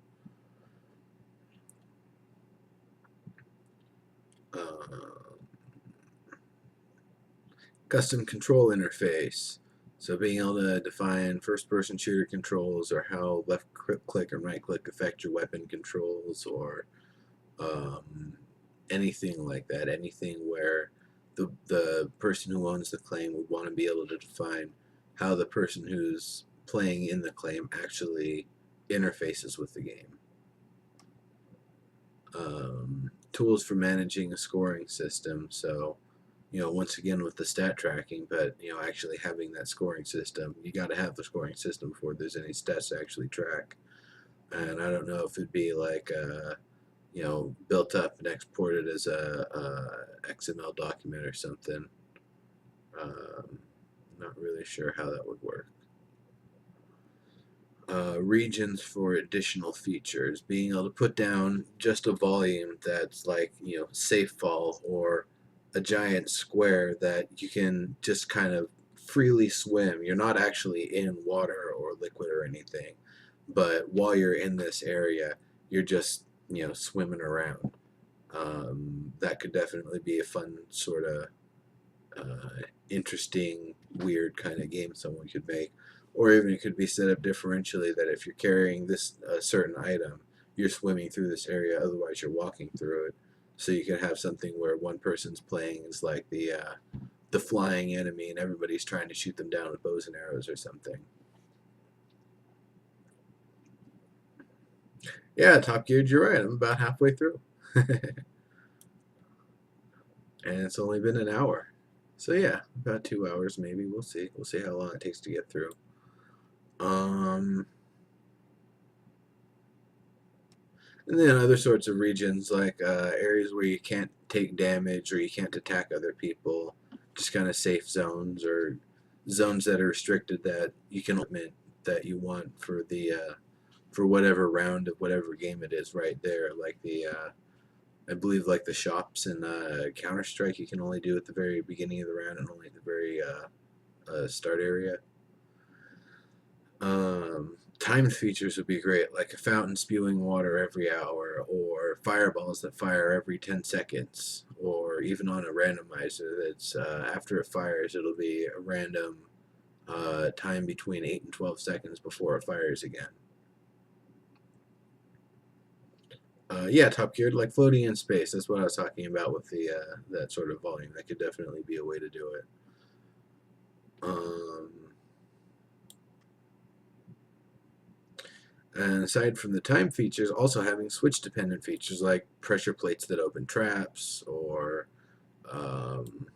Uh, Custom control interface. So being able to define first-person shooter controls, or how left click and right click affect your weapon controls, or um, anything like that. Anything where the person who owns the claim would want to be able to define how the person who's playing in the claim actually interfaces with the game. Tools for managing a scoring system. So, once again with the stat tracking, but actually having that scoring system, you got to have the scoring system before there's any stats to actually track. And I don't know if it'd be like built up and exported as a XML document or something. Not really sure how that would work. Regions for additional features, being able to put down just a volume that's like safe fall, or a giant square that you can just kind of freely swim. You're not actually in water or liquid or anything, but while you're in this area, you're just swimming around. That could definitely be a fun sort of interesting, weird kind of game someone could make. Or even it could be set up differentially, that if you're carrying this certain item, you're swimming through this area, otherwise you're walking through it. So you could have something where one person's playing is like the flying enemy, and everybody's trying to shoot them down with bows and arrows or something. Yeah, Top Gear, you're right. I'm about halfway through. and it's only been an hour. So yeah, about 2 hours maybe. We'll see. We'll see how long it takes to get through. Um, and then other sorts of regions like areas where you can't take damage or you can't attack other people, just kind of safe zones or zones that are restricted that you can limit that you want for the for whatever round of whatever game it is right there. Like the I believe like the shops in Counter Strike you can only do at the very beginning of the round and only at the very start area. Timed features would be great, like a fountain spewing water every hour, or fireballs that fire every 10 seconds, or even on a randomizer that's after it fires, it'll be a random time between 8 and 12 seconds before it fires again. Yeah, top geared, like floating in space. That's what I was talking about with the that sort of volume. That could definitely be a way to do it. Um, And aside from the time features, also having switch dependent features like pressure plates that open traps or um,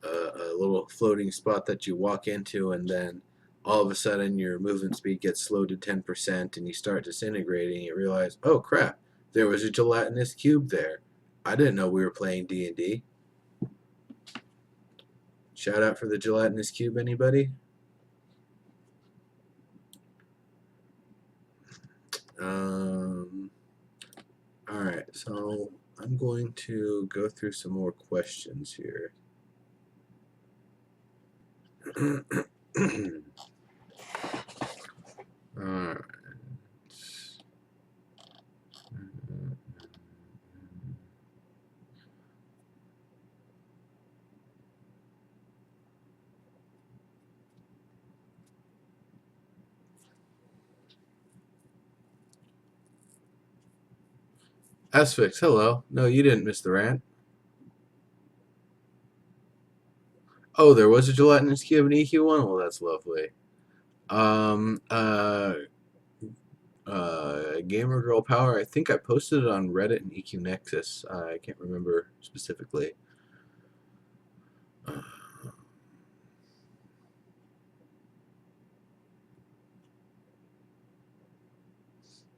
a little floating spot that you walk into and then all of a sudden your movement speed gets slowed to 10% and you start disintegrating. You realize, oh crap, there was a gelatinous cube there. I didn't know we were playing D&D. Shout out for the gelatinous cube, anybody? Um, all right, so I'm going to go through some more questions here. Alright. Asphyx, hello. No, you didn't miss the rant. Oh, there was a gelatinous cube in EQ1? Well, that's lovely. Um, uh, Gamer Girl Power, I think I posted it on Reddit and EQ Nexus. I can't remember specifically. Uh,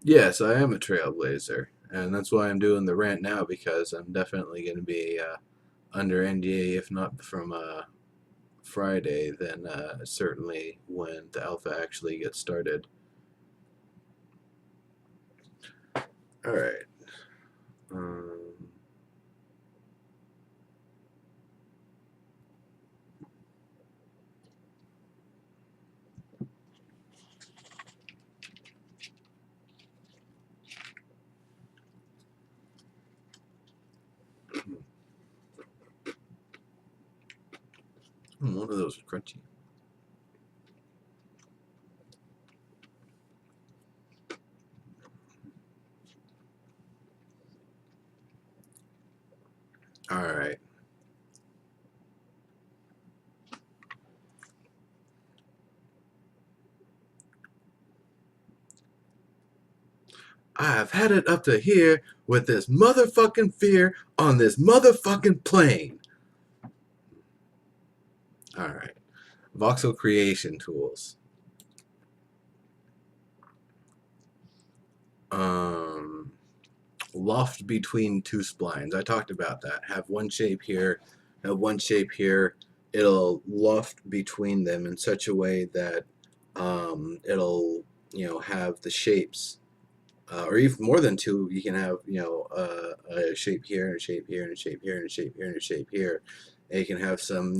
yes, I am a trailblazer. And that's why I'm doing the rant now, because I'm definitely going to be under NDA, if not from Friday, then certainly when the alpha actually gets started. All right. Um, one of those is crunchy. All right. I've had it up to here with this motherfucking fear on this motherfucking plane. All right. Voxel creation tools. Um, Loft between two splines. I talked about that. Have one shape here, have one shape here. It'll loft between them in such a way that it'll have the shapes, or even more than two. You can have a shape here and a shape here and a shape here and a shape here and a shape here. And you can have some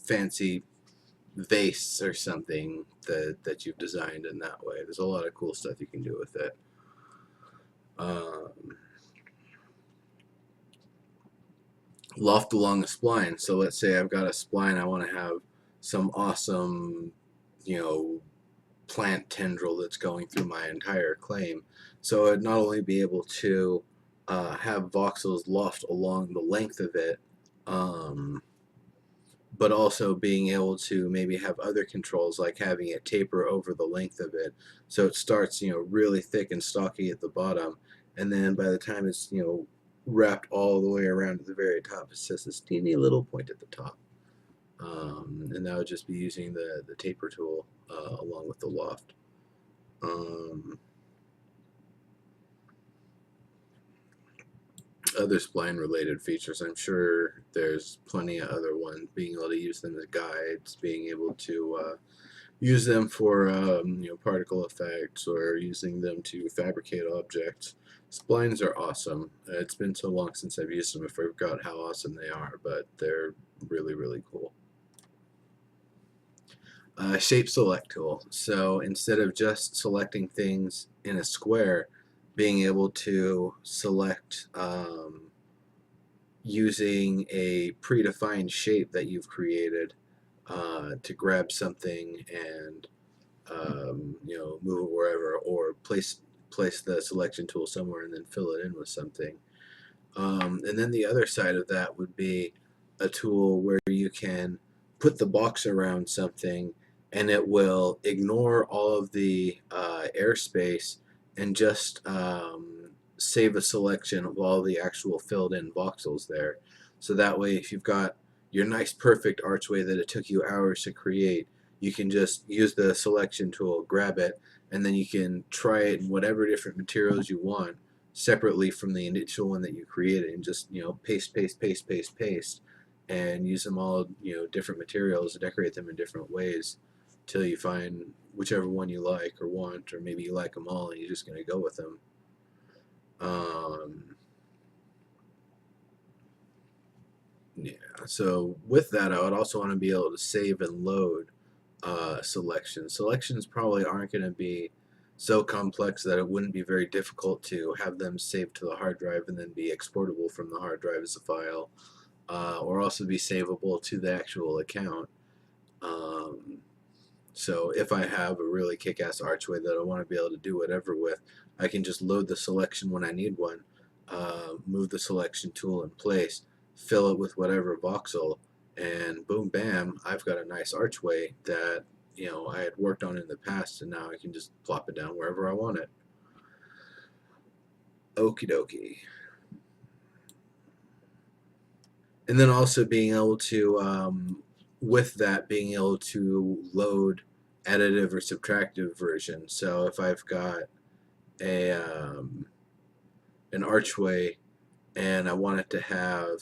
fancy vase or something that you've designed in that way. There's a lot of cool stuff you can do with it. Um, Loft along a spline. So let's say I've got a spline, I want to have some awesome, you know, plant tendril that's going through my entire claim. So I'd not only be able to have voxels loft along the length of it, um, but also being able to maybe have other controls like having it taper over the length of it. So it starts, really thick and stocky at the bottom. And then by the time it's, wrapped all the way around to the very top. It's just this teeny little point at the top. And that would just be using the taper tool along with the loft. Other spline related features, I'm sure there's plenty of other ones, being able to use them as guides, being able to use them for particle effects, or using them to fabricate objects. Splines are awesome. It's been so long since I've used them, I forgot how awesome they are, but they're really, really cool. Shape select tool. So instead of just selecting things in a square, being able to select using a predefined shape that you've created to grab something and move it wherever, or place the selection tool somewhere and then fill it in with something. And then the other side of that would be a tool where you can put the box around something and it will ignore all of the airspace and just save a selection of all the actual filled in voxels there. So that way, if you've got your nice perfect archway that it took you hours to create, you can just use the selection tool, grab it, and then you can try it in whatever different materials you want separately from the initial one that you created, and just paste, paste, paste, paste, paste, and use them all, different materials, decorate them in different ways till you find whichever one you like or want, or maybe you like them all and you're just going to go with them. Yeah, so with that, I would also want to be able to save and load selections. Selections probably aren't going to be so complex that it wouldn't be very difficult to have them saved to the hard drive and then be exportable from the hard drive as a file, or also be savable to the actual account. Um, so if I have a really kick-ass archway that I want to be able to do whatever with, I can just load the selection when I need one, move the selection tool in place, fill it with whatever voxel, and boom, bam, I've got a nice archway that I had worked on in the past, and now I can just plop it down wherever I want it. Okie dokie. And then also being able to, with that, being able to load additive or subtractive versions. So if I've got a an archway and I want it to have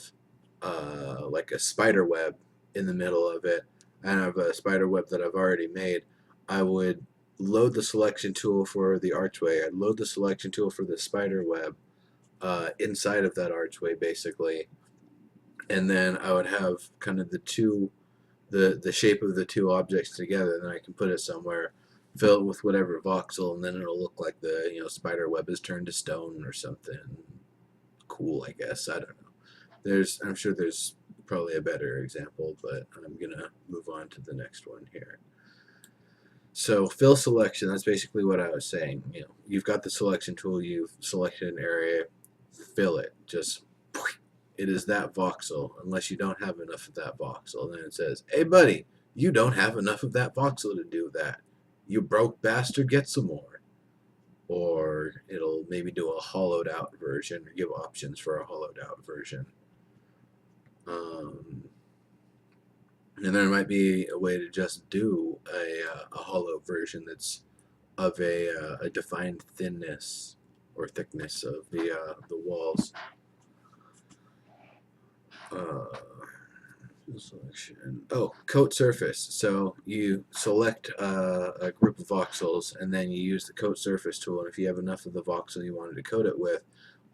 like a spider web in the middle of it, and I have a spider web that I've already made, I would load the selection tool for the archway. I'd load the selection tool for the spider web inside of that archway, basically, and then I would have kind of the shape of the two objects together. Then I can put it somewhere, fill it with whatever voxel, and then it'll look like the spider web is turned to stone or something cool, I guess. I don't know. I'm sure there's probably a better example, but I'm gonna move on to the next one here. So fill selection, that's basically what I was saying. You've got the selection tool, you've selected an area, fill it. Just it is that voxel, unless you don't have enough of that voxel. Then it says, hey buddy, you don't have enough of that voxel to do that. You broke bastard, get some more. Or it'll maybe do a hollowed out version, or give options for a hollowed out version. And there might be a way to just do a hollow version that's of a defined thinness or thickness of the walls. Selection. Oh, coat surface. So you select a group of voxels, and then you use the coat surface tool. And if you have enough of the voxel you wanted to coat it with,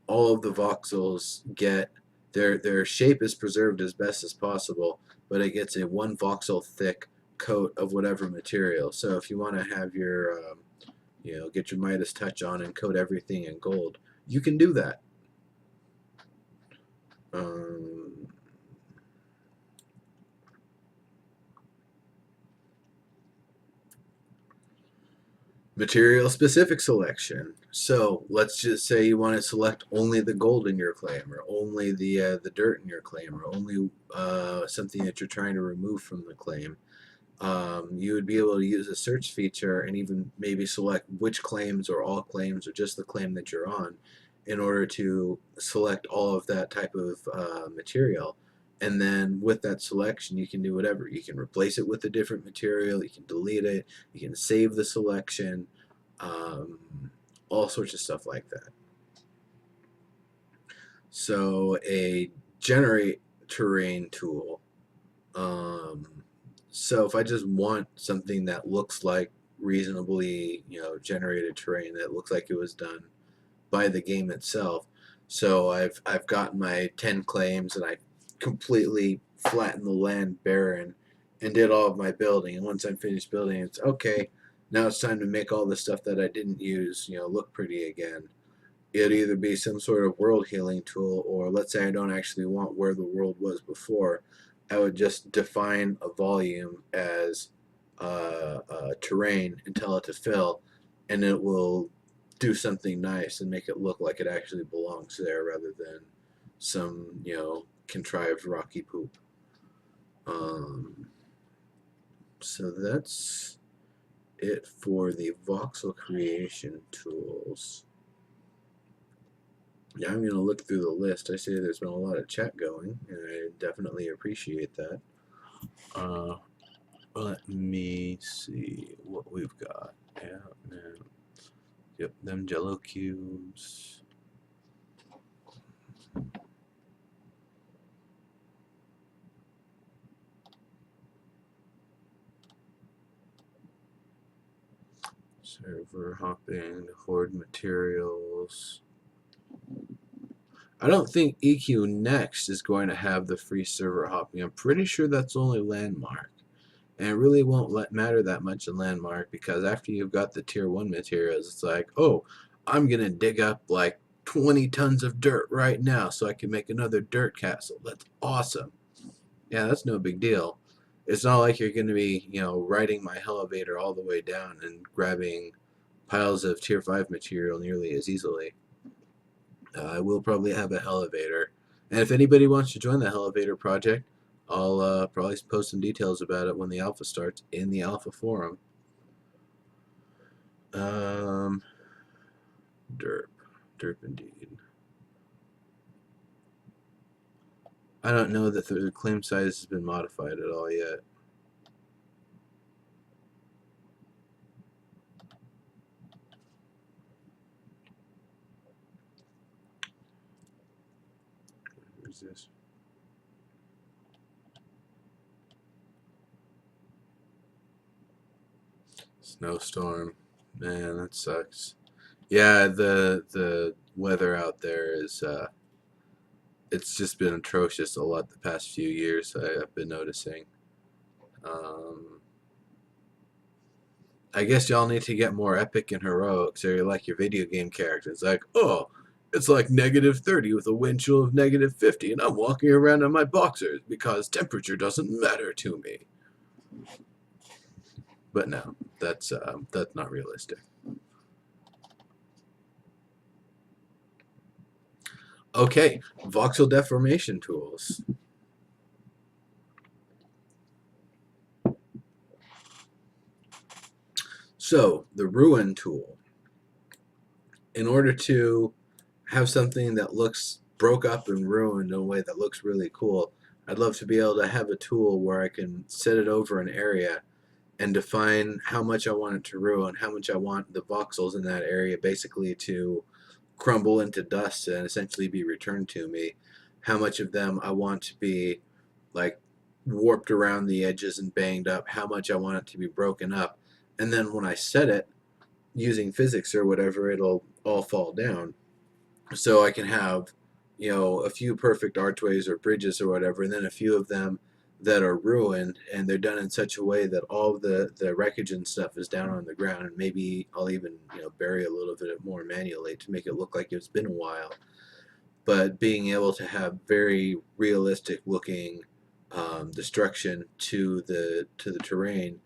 all of the voxels get their shape is preserved as best as possible, but it gets a one voxel thick coat of whatever material. So if you want to have your get your Midas touch on and coat everything in gold, you can do that. Material specific selection. So let's just say you want to select only the gold in your claim, or only the dirt in your claim, or only something that you're trying to remove from the claim. You would be able to use a search feature and even maybe select which claims or all claims or just the claim that you're on, in order to select all of that type of material. And then with that selection, you can do whatever. You can replace it with a different material, you can delete it, you can save the selection, um, all sorts of stuff like that. So a generate terrain tool. So if I just want something that looks like reasonably, generated terrain that looks like it was done by the game itself. So I've gotten my 10 claims and I completely flattened the land barren and did all of my building. And once I'm finished building, it's okay. Now it's time to make all the stuff that I didn't use, look pretty again. It'd either be some sort of world healing tool, or let's say I don't actually want where the world was before, I would just define a volume as terrain and tell it to fill, and it will do something nice and make it look like it actually belongs there rather than some, contrived rocky poop. So that's it for the voxel creation tools. Yeah, I'm going to look through the list. I see there's been a lot of chat going, and I definitely appreciate that. Let me see what we've got. Yeah, man. Yep, them jello cubes. Server hopping, hoard materials. I don't think EQ Next is going to have the free server hopping. I'm pretty sure that's only Landmark. And it really won't matter that much in Landmark, because after you've got the tier 1 materials, it's like, oh, I'm going to dig up like 20 tons of dirt right now so I can make another dirt castle. That's awesome. Yeah, that's no big deal. It's not like you're going to be, riding my elevator all the way down and grabbing piles of tier 5 material nearly as easily. I will probably have a elevator. And if anybody wants to join the elevator project, I'll probably post some details about it when the alpha starts in the alpha forum. Derp. Derp indeed. I don't know that the claim size has been modified at all yet. Where's this? Snowstorm. Man, that sucks. Yeah, the weather out there is it's just been atrocious a lot the past few years. I've been noticing. I guess y'all need to get more epic and heroic so you're like your video game characters. Like, oh, it's like -30 with a wind chill of -50, and I'm walking around in my boxers because temperature doesn't matter to me. But no, that's not realistic. Okay, voxel deformation tools. So the ruin tool. In order to have something that looks broke up and ruined in a way that looks really cool, I'd love to be able to have a tool where I can set it over an area and define how much I want it to ruin, how much I want the voxels in that area basically to crumble into dust and essentially be returned to me, how much of them I want to be like warped around the edges and banged up, how much I want it to be broken up, and then when I set it using physics or whatever, it'll all fall down. So I can have, a few perfect archways or bridges or whatever, and then a few of them that are ruined, and they're done in such a way that all the wreckage and stuff is down on the ground, and maybe I'll even bury a little bit more manually to make it look like it's been a while. But being able to have very realistic looking destruction to the terrain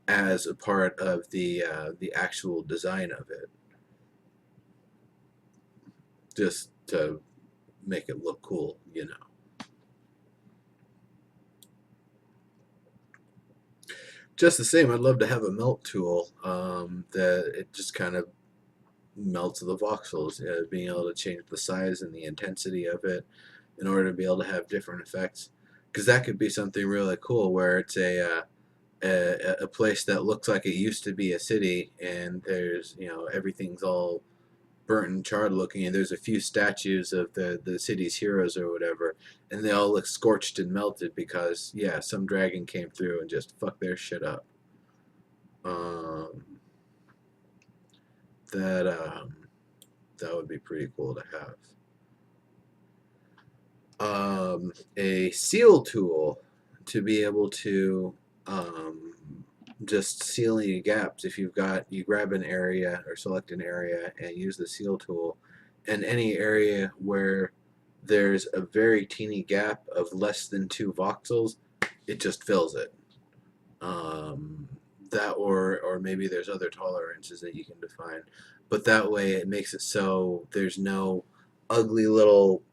as a part of the actual design of it, just to make it look cool. Just the same, I'd love to have a melt tool that it just kind of melts the voxels, being able to change the size and the intensity of it in order to be able to have different effects. Because that could be something really cool where it's a place that looks like it used to be a city, and there's, everything's all burnt and charred looking, and there's a few statues of the city's heroes or whatever, and they all look scorched and melted because, yeah, some dragon came through and just fucked their shit up. Um, that that would be pretty cool to have. A seal tool to be able to um, just seal any gaps. If you grab an area or select an area and use the seal tool, and any area where there's a very teeny gap of less than 2 voxels, it just fills it. Um, that or maybe there's other tolerances that you can define, but that way it makes it so there's no ugly little,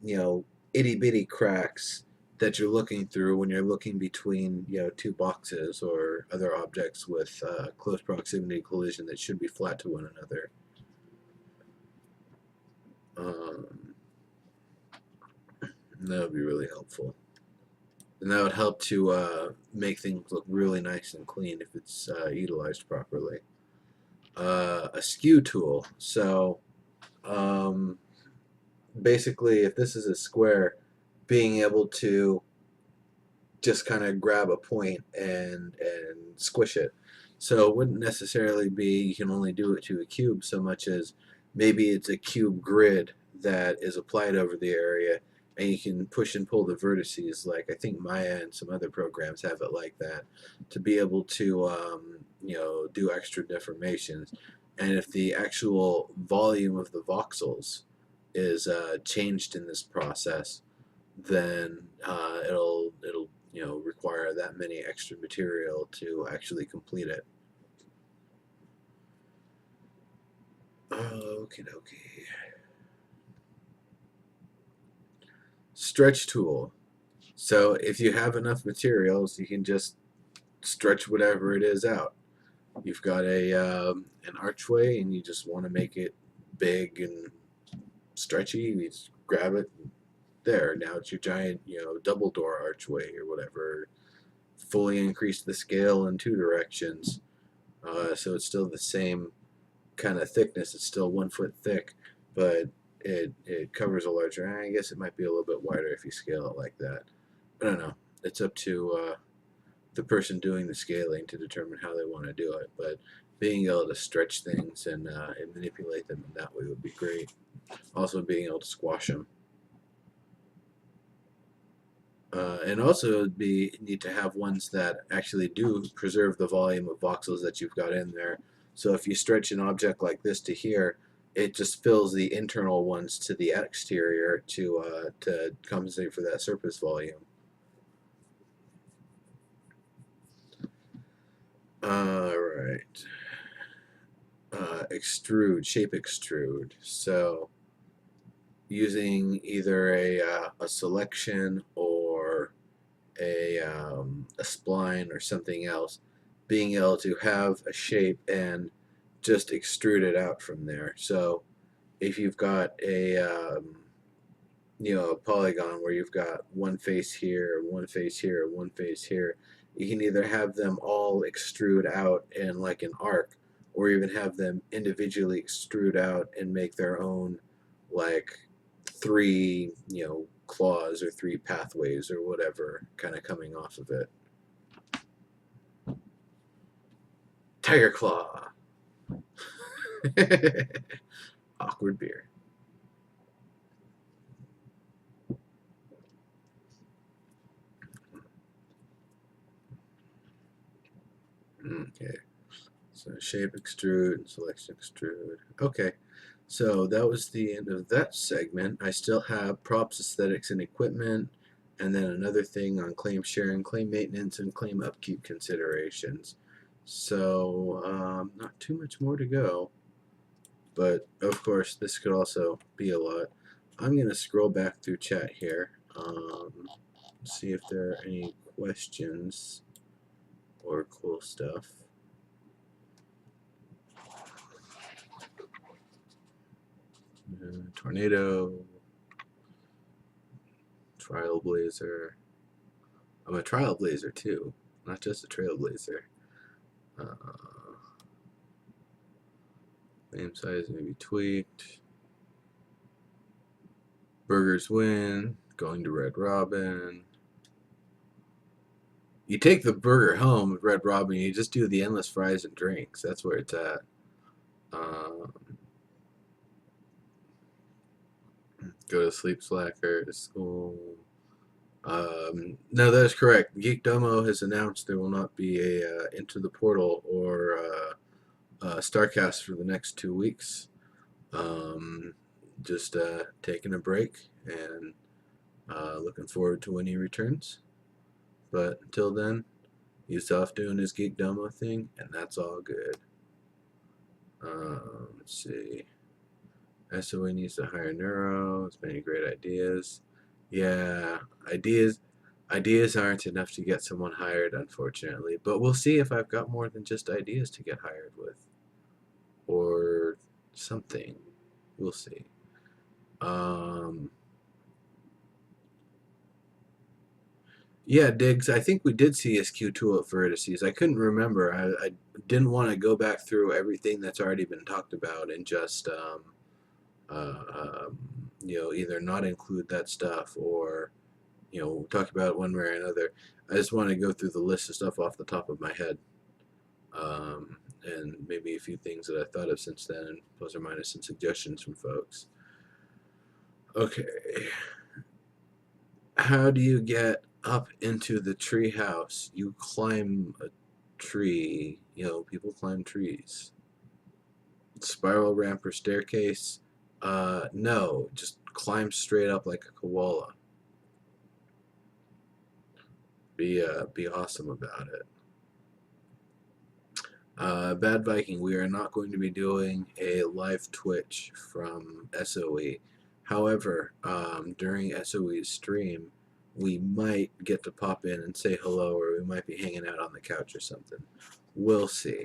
itty bitty cracks that you're looking through when you're looking between, 2 boxes or other objects with close proximity collision that should be flat to one another. um, that would be really helpful, and that would help to make things look really nice and clean if it's utilized properly. A skew tool. So um, basically, if this is a square, being able to just kind of grab a point and squish it. So it wouldn't necessarily be you can only do it to a cube so much as maybe it's a cube grid that is applied over the area, and you can push and pull the vertices, like I think Maya and some other programs have it like that, to be able to do extra deformations. And if the actual volume of the voxels is changed in this process, then it'll require that many extra material to actually complete it. Okie dokie. Stretch tool. So if you have enough materials, you can just stretch whatever it is out. You've got an archway, and you just want to make it big and stretchy. You just grab it. There, now it's your giant, double door archway or whatever. Fully increase the scale in 2 directions, so it's still the same kind of thickness. It's still 1 foot thick, but it covers a larger. I guess it might be a little bit wider if you scale it like that. I don't know. It's up to the person doing the scaling to determine how they want to do it. But being able to stretch things and manipulate them in that way would be great. Also, being able to squash them. And also be need to have ones that actually do preserve the volume of voxels that you've got in there. So if you stretch an object like this to here, it just fills the internal ones to the exterior to compensate for that surface volume. All right. Extrude, shape extrude. So using either a selection or a spline or something else, being able to have a shape and just extrude it out from there. So if you've got a polygon where you've got one face here, one face here, one face here, you can either have them all extrude out in like an arc, or even have them individually extrude out and make their own, like, 3 claws or 3 pathways or whatever kind of coming off of it. Tiger claw. Awkward beer. Okay. So shape extrude, selection extrude. Okay. So that was the end of that segment. I still have props, aesthetics, and equipment, and then another thing on claim sharing, claim maintenance, and claim upkeep considerations. So not too much more to go, but of course this could also be a lot. I'm going to scroll back through chat here, see if there are any questions or cool stuff. Tornado. Trailblazer. I'm a trailblazer too, not just a trailblazer. Uh, Name size maybe tweaked. Burgers win. Going to Red Robin. You take the burger home at Red Robin. You just do the endless fries and drinks. That's where it's at. Um, Go to sleep, slacker. School. No, that is correct. Geek Domo has announced there will not be a Into the Portal or Starcast for the next 2 weeks. Just taking a break and looking forward to when he returns. But until then, he's off doing his Geek Domo thing, and that's all good. Let's see. SOE needs to hire Neuro. It's many great ideas. Yeah, ideas aren't enough to get someone hired, unfortunately. But we'll see if I've got more than just ideas to get hired with, or something. We'll see. Yeah, Diggs, I think we did see SQ2 at Vertices. I couldn't remember. I didn't want to go back through everything that's already been talked about and just, either not include that stuff or, talk about it one way or another. I just want to go through the list of stuff off the top of my head. And maybe a few things that I thought of since then, plus or minus some suggestions from folks. Okay. How do you get up into the tree house? You climb a tree. People climb trees. Spiral ramp or staircase? No, just climb straight up like a koala. Be awesome about it. Bad Viking, we are not going to be doing a live Twitch from SOE. However, during SOE's stream, we might get to pop in and say hello, or we might be hanging out on the couch or something. We'll see.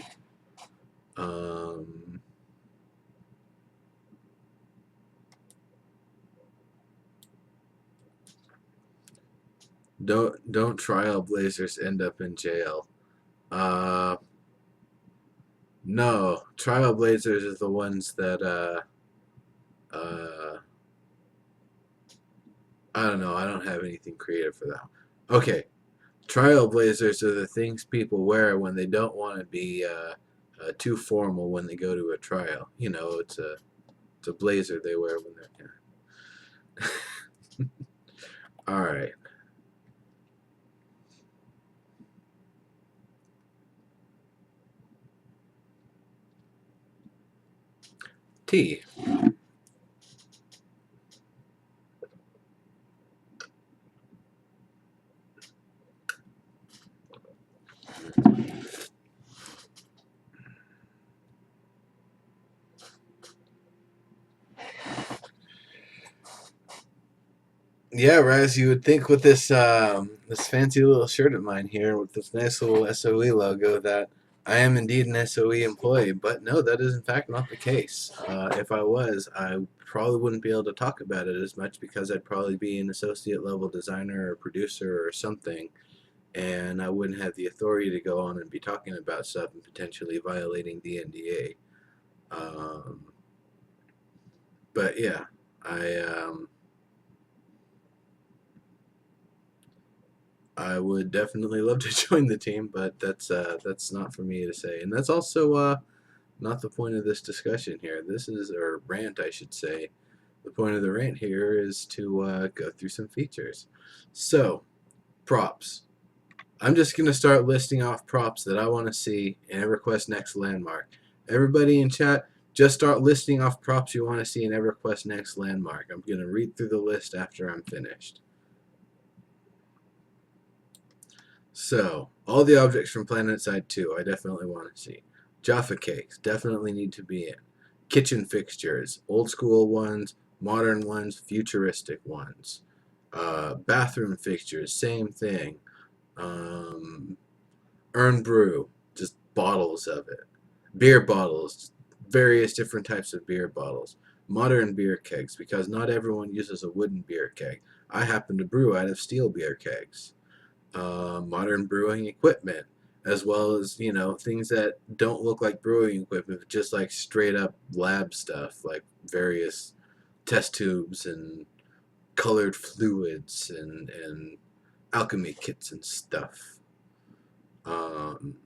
Don't Trailblazers end up in jail? No, Trailblazers is the ones that I don't know. I don't have anything creative for that. Okay, Trailblazers are the things people wear when they don't want to be too formal when they go to a trial. It's a blazer they wear when they're. All right. T. Yeah, Raz, you would think with this fancy little shirt of mine here with this nice little SOE logo that I am indeed an SOE employee, but no, that is in fact not the case. If I was, I probably wouldn't be able to talk about it as much because I'd probably be an associate level designer or producer or something, and I wouldn't have the authority to go on and be talking about stuff and potentially violating the NDA. But yeah, I would definitely love to join the team, but that's not for me to say, and that's also not the point of this discussion here. This is or rant, I should say. The point of the rant here is to go through some features. So, props. I'm just gonna start listing off props that I want to see in EverQuest Next Landmark. Everybody in chat, just start listing off props you want to see in EverQuest Next Landmark. I'm gonna read through the list after I'm finished. So, all the objects from PlanetSide 2, I definitely want to see. Jaffa cakes, definitely need to be in. Kitchen fixtures, old school ones, modern ones, futuristic ones. Bathroom fixtures, same thing. Urn brew, just bottles of it. Beer bottles, various different types of beer bottles. Modern beer kegs, because not everyone uses a wooden beer keg. I happen to brew out of steel beer kegs. Modern brewing equipment, as well as, things that don't look like brewing equipment, just like straight up lab stuff, like various test tubes and colored fluids and alchemy kits and stuff. Um,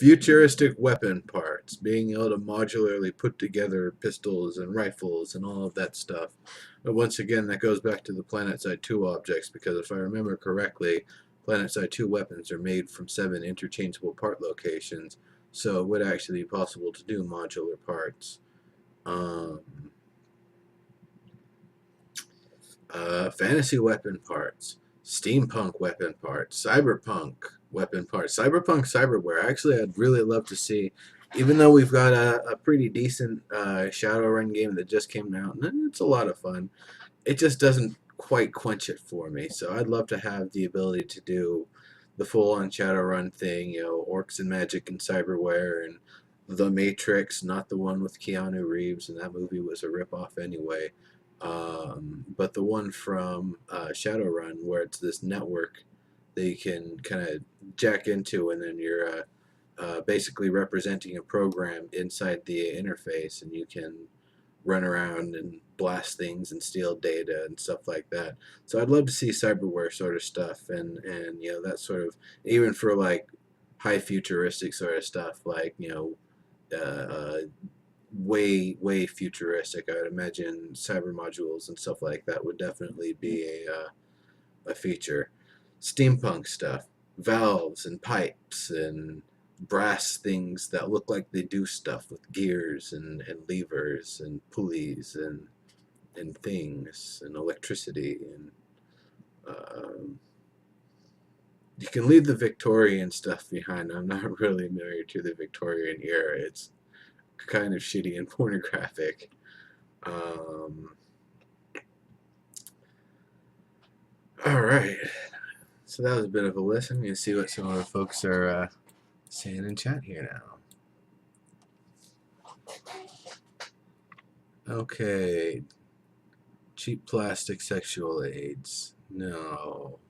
Futuristic weapon parts, being able to modularly put together pistols and rifles and all of that stuff. But once again, that goes back to the PlanetSide 2 objects, because if I remember correctly, PlanetSide 2 weapons are made from 7 interchangeable part locations, so it would actually be possible to do modular parts. Um, Fantasy weapon parts, steampunk weapon parts, cyberpunk weapon parts, cyberpunk cyberware. Actually, I'd really love to see, even though we've got a pretty decent Shadowrun game that just came out, and it's a lot of fun, it just doesn't quite quench it for me. So I'd love to have the ability to do the full-on Shadowrun thing, orcs and magic and cyberware and The Matrix, not the one with Keanu Reeves, and that movie was a ripoff anyway. But the one from Shadowrun, where it's this network that you can kind of jack into, and then you're basically representing a program inside the interface, and you can run around and blast things and steal data and stuff like that. So I'd love to see cyberware sort of stuff, and that sort of, even for like high futuristic sort of stuff, like way futuristic. I would imagine cyber modules and stuff like that would definitely be a feature. Steampunk stuff, valves and pipes and brass things that look like they do stuff with gears and levers and pulleys and things and electricity and um, you can leave the Victorian stuff behind. I'm not really married to the Victorian era. It's kind of shitty and pornographic. Um, all right. So that was a bit of a list. I'm going to see what some of the folks are saying in chat here now. Okay. Cheap plastic sexual aids. No.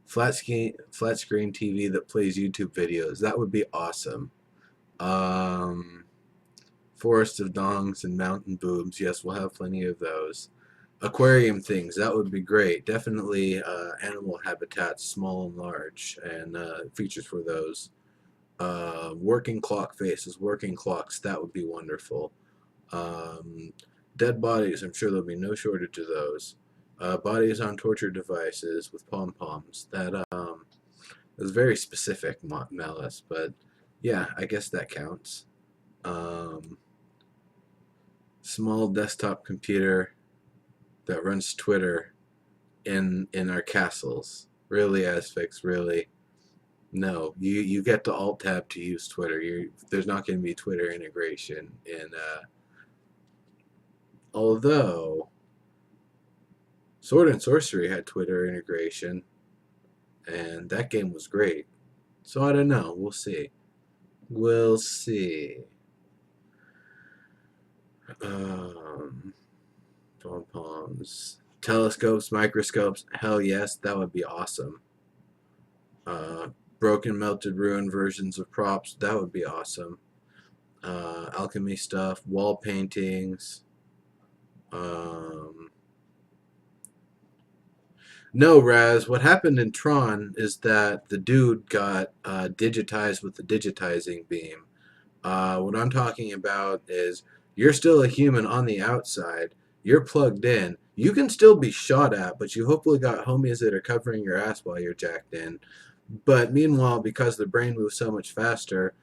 Flat screen TV that plays YouTube videos. That would be awesome. Forest of dongs and mountain boobs. Yes, we'll have plenty of those. Aquarium things. That would be great. Definitely animal habitats, small and large, and features for those. Working clock faces, working clocks. That would be wonderful. Dead bodies. I'm sure there'll be no shortage of those. Bodies on torture devices with pom poms. That is very specific, Malice, but yeah, I guess that counts. Small desktop computer that runs Twitter in our castles. Really, Asphyx, really. No, you get to alt tab to use Twitter. There's not going to be Twitter integration in. Although Sword and Sorcery had Twitter integration, and that game was great. So I don't know. We'll see. We'll see. Pom-poms. Telescopes, microscopes. Hell yes, that would be awesome. Broken, melted, ruined versions of props. That would be awesome. Alchemy stuff. Wall paintings. No, Raz, what happened in Tron is that the dude got digitized with the digitizing beam. What I'm talking about is you're still a human on the outside. You're plugged in. You can still be shot at, but you hopefully got homies that are covering your ass while you're jacked in. But meanwhile, because the brain moves so much faster,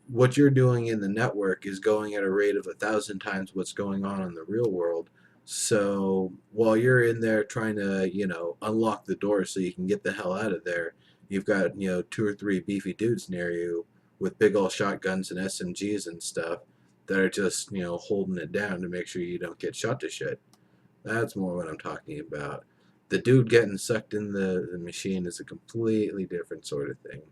what you're doing in the network is going at a rate of 1,000 times what's going on in the real world. So while you're in there trying to, unlock the door so you can get the hell out of there, you've got, 2 or 3 beefy dudes near you with big old shotguns and SMGs and stuff that are just, holding it down to make sure you don't get shot to shit. That's more what I'm talking about. The dude getting sucked in the machine is a completely different sort of thing.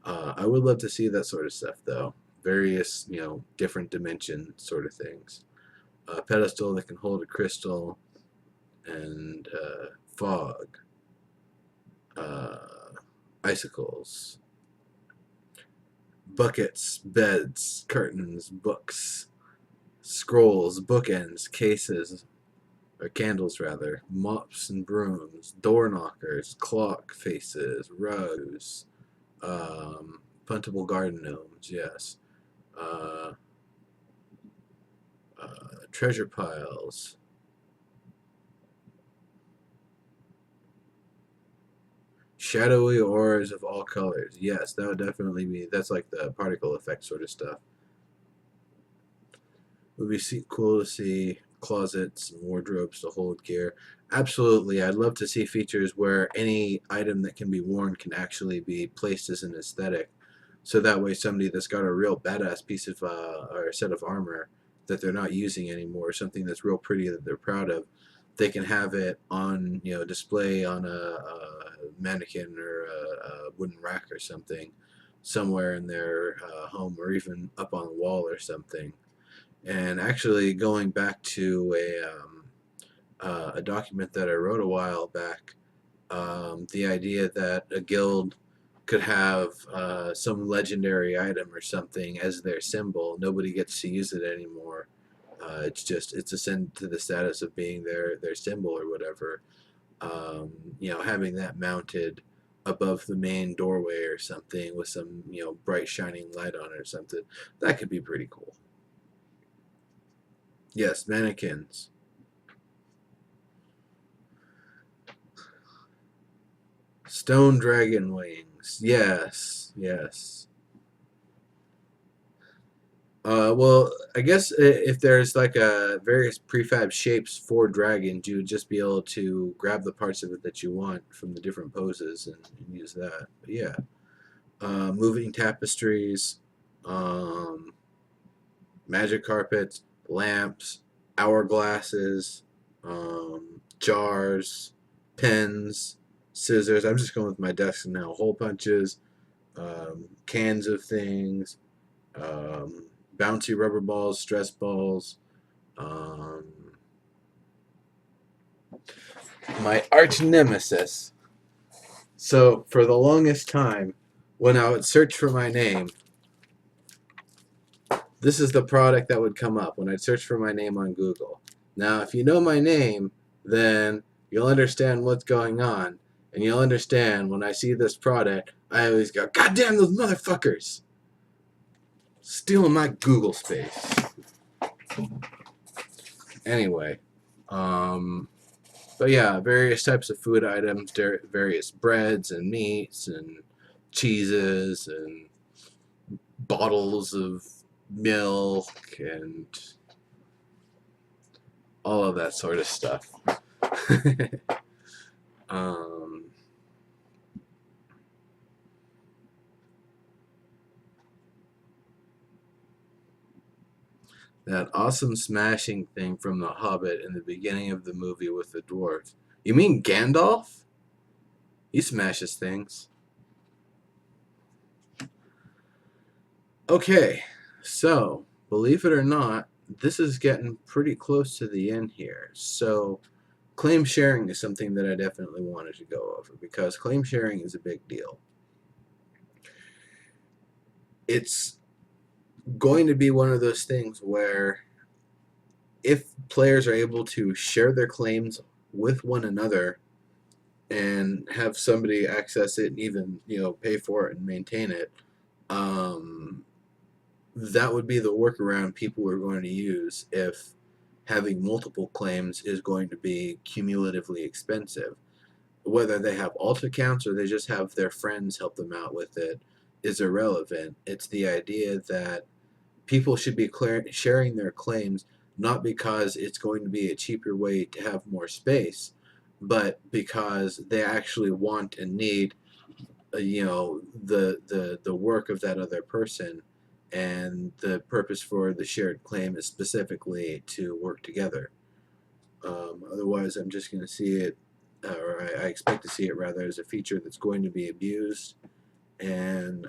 I would love to see that sort of stuff, though. various, different dimension sort of things. A pedestal that can hold a crystal and fog, uh, icicles, buckets, beds, curtains, books, scrolls, bookends, cases, or candles rather, mops and brooms, door knockers, clock faces, rugs, puntable garden gnomes, yes, uh, treasure piles, shadowy auras of all colors. Yes, that would definitely be. That's like the particle effect sort of stuff. Would be cool to see closets and wardrobes to hold gear. Absolutely, I'd love to see features where any item that can be worn can actually be placed as an aesthetic. So that way, somebody that's got a real badass piece of or a set of armor that they're not using anymore, something that's real pretty that they're proud of, they can have it on display on a mannequin or a wooden rack or something, somewhere in their home, or even up on the wall or something. And actually, going back to a document that I wrote a while back, the idea that a guild could have some legendary item or something as their symbol. Nobody gets to use it anymore. It's ascended to the status of being their symbol or whatever. Having that mounted above the main doorway or something with some bright shining light on it or something, that could be pretty cool. Yes, mannequins. Stone dragon wings. Yes, yes. Well, I guess if there's like various prefab shapes for dragons, you would just be able to grab the parts of it that you want from the different poses and use that. But yeah, moving tapestries, um, magic carpets, lamps, hourglasses, jars, pens, scissors. I'm just going with my desk now. Hole punches, cans of things, bouncy rubber balls, stress balls. Um, my arch nemesis. So for the longest time, when I would search for my name, this is the product that would come up when I'd search for my name on Google. Now, if you know my name, then you'll understand what's going on, and you'll understand when I see this product, I always go, "God damn those motherfuckers! Stealing my Google space." Anyway, um, but yeah, various types of food items, various breads and meats and cheeses and bottles of milk and all of that sort of stuff. um, that awesome smashing thing from The Hobbit in the beginning of the movie with the dwarves. You mean Gandalf? He smashes things. Okay, so believe it or not, this is getting pretty close to the end here. So claim sharing is something that I definitely wanted to go over because claim sharing is a big deal. It's going to be one of those things where if players are able to share their claims with one another and have somebody access it and even pay for it and maintain it, um, that would be the workaround people are going to use if having multiple claims is going to be cumulatively expensive. Whether they have alt accounts or they just have their friends help them out with it is irrelevant. It's the idea that people should be sharing their claims not because it's going to be a cheaper way to have more space, but because they actually want and need the work of that other person, and the purpose for the shared claim is specifically to work together. Otherwise, I'm just going to see it, or I expect to see it rather, as a feature that's going to be abused, and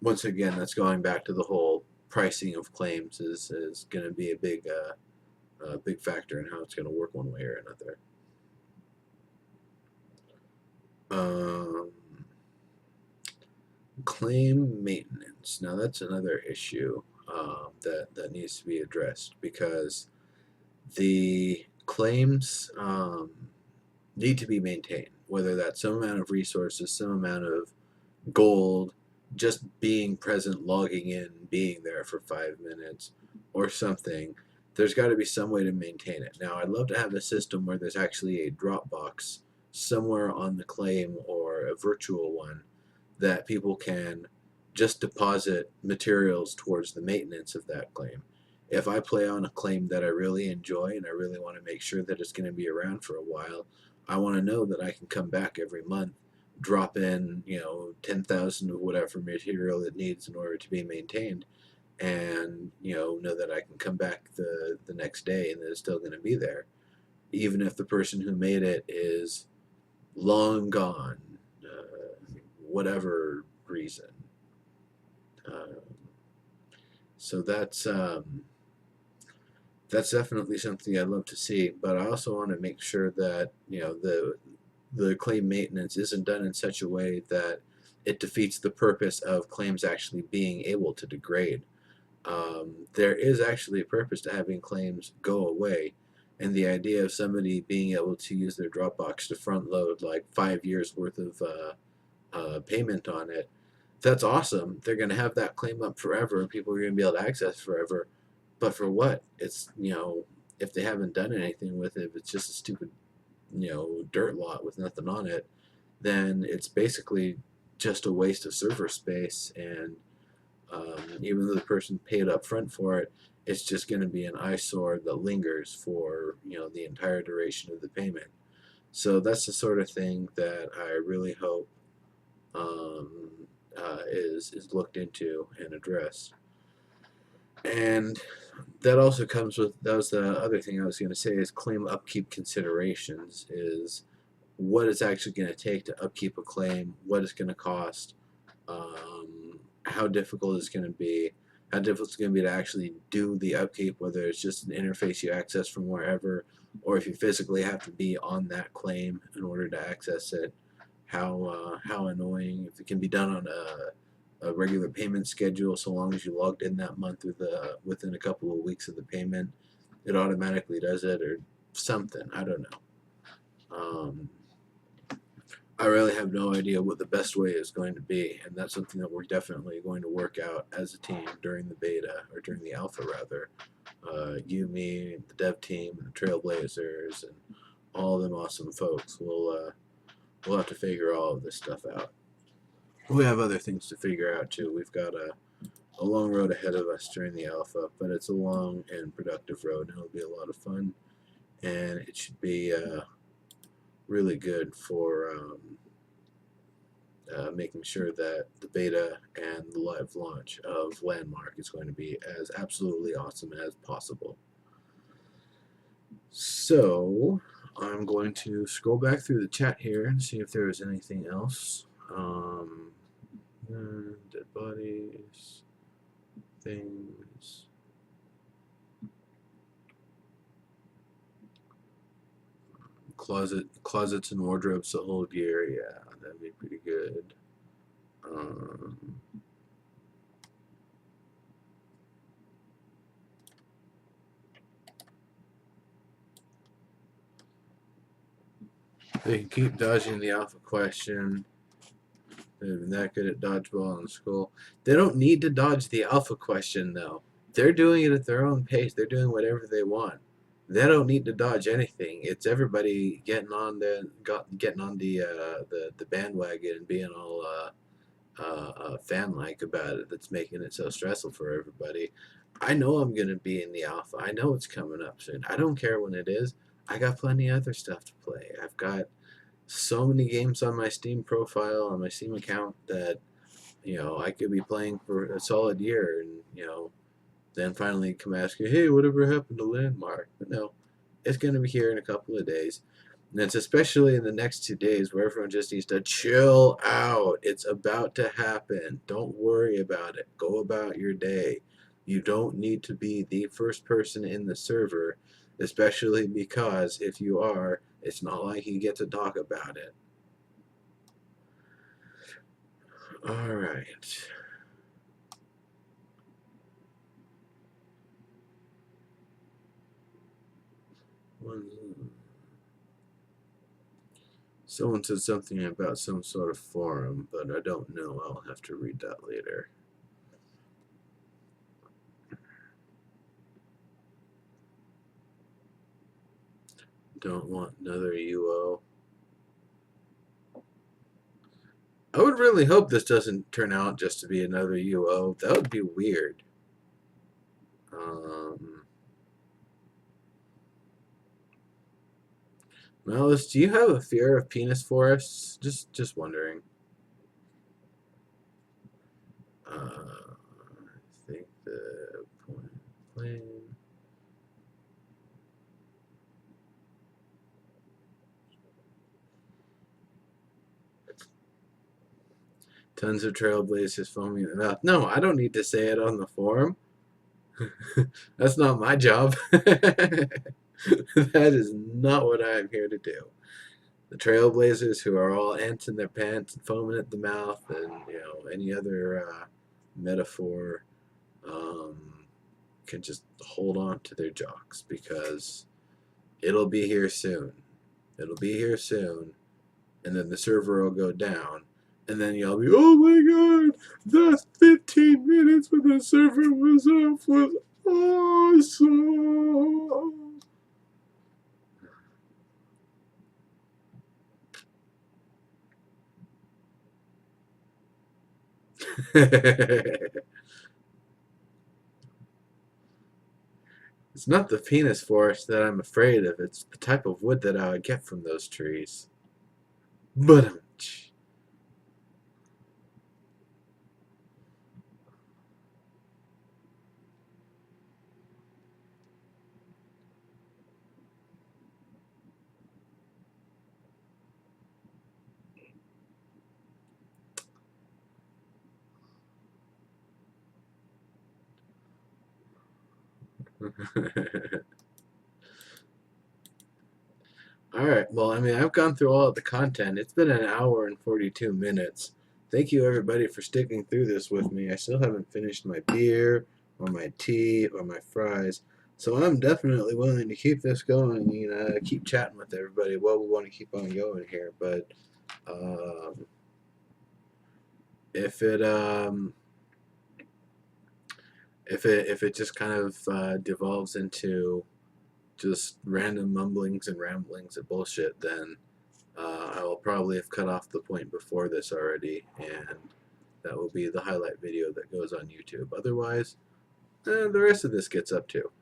once again, that's going back to the whole pricing of claims is going to be a big factor in how it's going to work one way or another. Um, Claim maintenance. Now that's another issue that needs to be addressed, because the claims need to be maintained, whether that's some amount of resources, some amount of gold, just being present, logging in, being there for 5 minutes or something. There's got to be some way to maintain it. Now, I'd love to have a system where there's actually a Dropbox somewhere on the claim, or a virtual one, that people can just deposit materials towards the maintenance of that claim. If I play on a claim that I really enjoy and I really want to make sure that it's going to be around for a while, I want to know that I can come back every month, drop in, 10,000 of whatever material it needs in order to be maintained, and know that I can come back the next day and that it's still going to be there, even if the person who made it is long gone, whatever reason. Uh, so that's definitely something I'd love to see. But I also want to make sure that the claim maintenance isn't done in such a way that it defeats the purpose of claims actually being able to degrade. There is actually a purpose to having claims go away, and the idea of somebody being able to use their Dropbox to front load like 5 years worth of payment on it, that's awesome. They're going to have that claim up forever, and people are going to be able to access forever. But for what? It's, if they haven't done anything with it, if it's just a stupid, dirt lot with nothing on it, then it's basically just a waste of server space. And even though the person paid up front for it, it's just going to be an eyesore that lingers for the entire duration of the payment. So that's the sort of thing that I really hope um, is looked into and addressed. And that also comes with, that was the other thing I was going to say, is claim upkeep considerations, is what it's actually going to take to upkeep a claim, what it's going to cost, how difficult it's going to be, how difficult it's going to be to actually do the upkeep, whether it's just an interface you access from wherever, or if you physically have to be on that claim in order to access it, how annoying, if it can be done on a regular payment schedule, so long as you logged in that month within a couple of weeks of the payment, it automatically does it, or something. I don't know. I really have no idea what the best way is going to be, and that's something that we're definitely going to work out as a team during the beta, or during the alpha rather. You, me, the dev team, and the Trailblazers, and all of them awesome folks. We'll have to figure all of this stuff out. We have other things to figure out too. We've got a long road ahead of us during the alpha, but it's a long and productive road, and it'll be a lot of fun, and it should be really good for making sure that the beta and the live launch of Landmark is going to be as absolutely awesome as possible. So I'm going to scroll back through the chat here and see if there is anything else. Dead bodies, things. Closets and wardrobes to hold gear. Yeah, that'd be pretty good. They can keep dodging the alpha question. They've been that good at dodgeball in school. They don't need to dodge the alpha question though. They're doing it at their own pace. They're doing whatever they want. They don't need to dodge anything. It's everybody getting on the bandwagon and being all fan-like about it that's making it so stressful for everybody. I know I'm gonna be in the alpha. I know it's coming up soon. I don't care when it is. I got plenty of other stuff to play. I've got so many games on my Steam profile, on my Steam account, that I could be playing for a solid year, and then finally come ask you, hey, whatever happened to Landmark? But no, it's going to be here in a couple of days. And it's especially in the next 2 days where everyone just needs to chill out. It's about to happen. Don't worry about it. Go about your day. You don't need to be the first person in the server, especially because if you are, it's not like you get to talk about it. All right. Someone said something about some sort of forum, but I don't know. I'll have to read that later. Don't want another UO. I would really hope this doesn't turn out just to be another UO. That would be weird. Malice, do you have a fear of penis forests? Just wondering. I think the point plane. Tons of trailblazers foaming in the mouth. No, I don't need to say it on the forum. That's not my job. That is not what I'm here to do. The trailblazers who are all ants in their pants and foaming at the mouth, and any other metaphor, can just hold on to their jocks because it'll be here soon. It'll be here soon, and then the server will go down, and then you'll be, oh my god, that 15 minutes when the server was off was awesome. It's not the penis forest that I'm afraid of, it's the type of wood that I would get from those trees. But Alright, well, I mean, I've gone through all of the content. It's been an hour and 42 minutes. Thank you, everybody, for sticking through this with me. I still haven't finished my beer, or my tea, or my fries. So I'm definitely willing to keep this going, keep chatting with everybody. Well, we want to keep on going here, but um, if it if it just kind of devolves into just random mumblings and ramblings of bullshit, then I will probably have cut off the point before this already, and that will be the highlight video that goes on YouTube. Otherwise, the rest of this gets up to.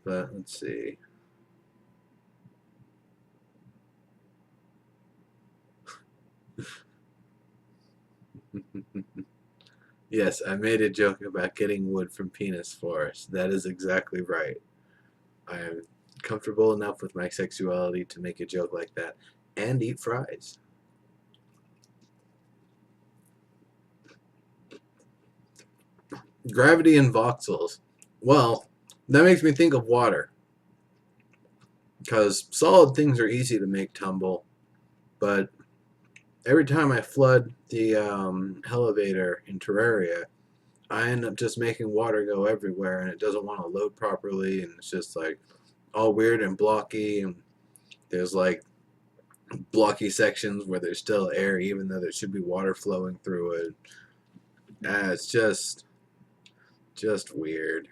But let's see. Yes, I made a joke about getting wood from penis forest. That is exactly right. I am comfortable enough with my sexuality to make a joke like that and eat fries. Gravity and voxels. Well, that makes me think of water. Because solid things are easy to make tumble, but every time I flood the elevator in Terraria, I end up just making water go everywhere, and it doesn't want to load properly, and it's just like all weird and blocky, and there's like blocky sections where there's still air even though there should be water flowing through it. It's just weird.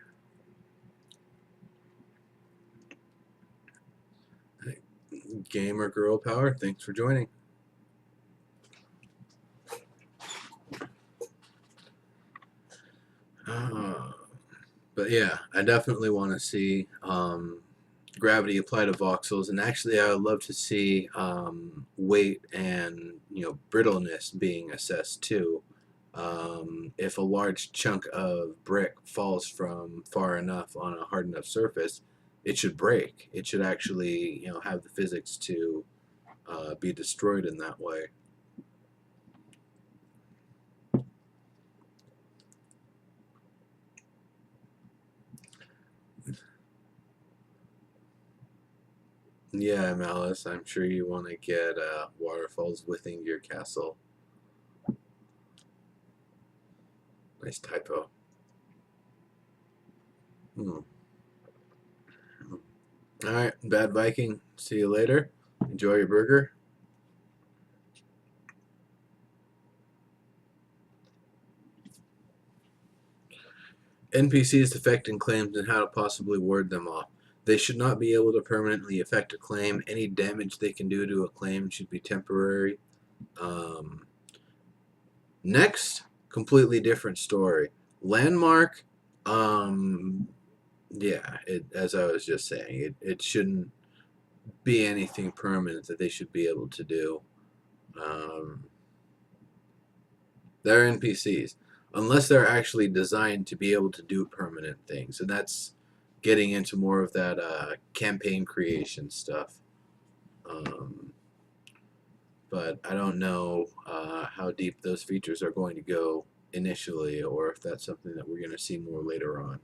Gamer Girl Power, thanks for joining. But yeah, I definitely want to see gravity apply to voxels, and actually I would love to see weight and brittleness being assessed too. If a large chunk of brick falls from far enough on a hard enough surface, it should break. It should actually, have the physics to be destroyed in that way. Yeah, Malice, I'm sure you want to get waterfalls within your castle. Nice typo. Hmm. All right, Bad Viking. See you later. Enjoy your burger. NPCs affecting claims and how to possibly ward them off. They should not be able to permanently affect a claim. Any damage they can do to a claim should be temporary. Um, Next, completely different story. Landmark, um, yeah, as I was just saying, it shouldn't be anything permanent that they should be able to do. Um, they're NPCs, unless they're actually designed to be able to do permanent things, and that's getting into more of that campaign creation stuff. Um, but I don't know how deep those features are going to go initially, or if that's something that we're going to see more later on.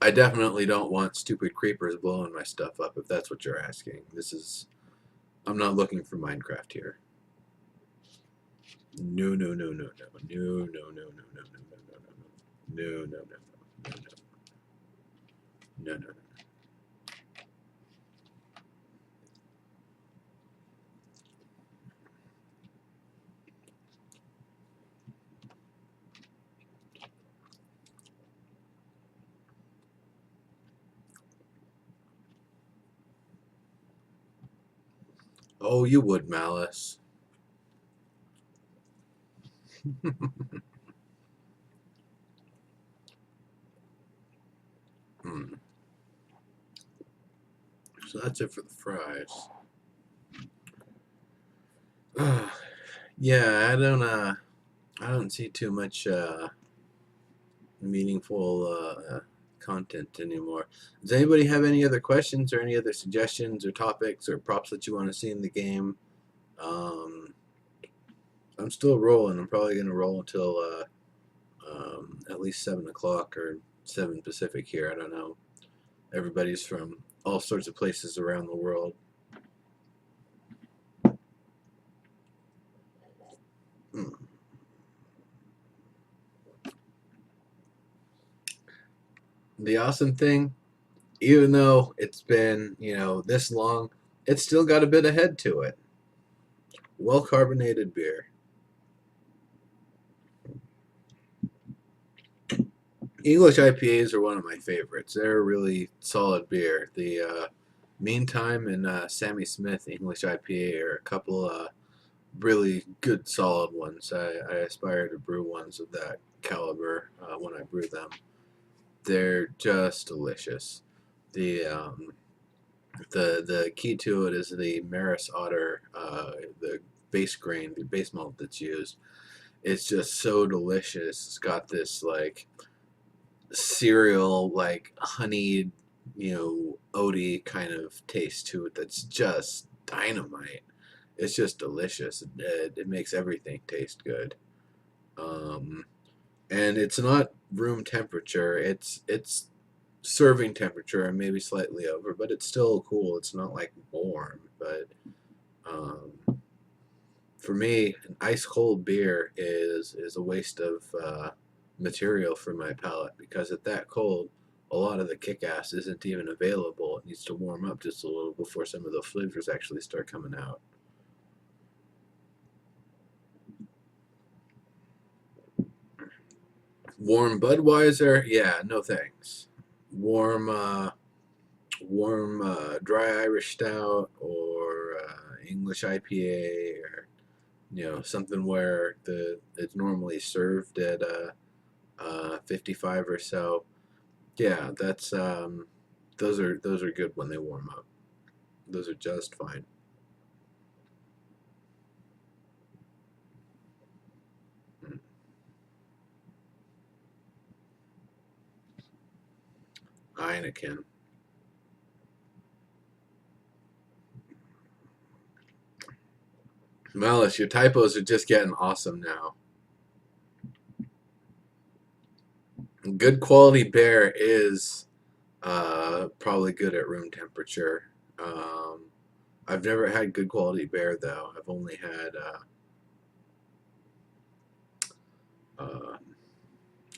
I definitely don't want stupid creepers blowing my stuff up, if that's what you're asking. I'm not looking for Minecraft here. No, no, no, no, no, no, no, no, no, no, no, no, no, no, no, no, no, no, no, no. Oh, you would, Malice. Hmm. So that's it for the fries. Yeah, I don't see too much meaningful content anymore. Does anybody have any other questions or any other suggestions or topics or props that you want to see in the game? Um, I'm still rolling. I'm probably gonna roll until at least 7 o'clock or 7 Pacific here. I don't know. Everybody's from all sorts of places around the world. Hmm. The awesome thing, even though it's been this long, it's still got a bit of head to it. Well carbonated beer. English IPAs are one of my favorites. They're a really solid beer. The Meantime and Sammy Smith English IPA are a couple really good solid ones. I aspire to brew ones of that caliber when I brew them. They're just delicious. The the key to it is the Maris Otter, the base grain, the base malt that's used. It's just so delicious. It's got this like cereal, like honeyed, oaty kind of taste to it that's just dynamite. It's just delicious. It makes everything taste good. Um, and it's not room temperature. It's serving temperature and maybe slightly over, but it's still cool. It's not like warm, but um, for me, an ice cold beer is a waste of material for my palate because at that cold, a lot of the kick ass isn't even available. It needs to warm up just a little before some of the flavors actually start coming out. Warm Budweiser, yeah, no thanks. Warm, dry Irish Stout or English IPA or something where it's normally served at 55 or so. Yeah, that's those are good when they warm up. Those are just fine. Heineken. Malice, your typos are just getting awesome now. Good quality beer is probably good at room temperature. I've never had good quality beer though. I've only had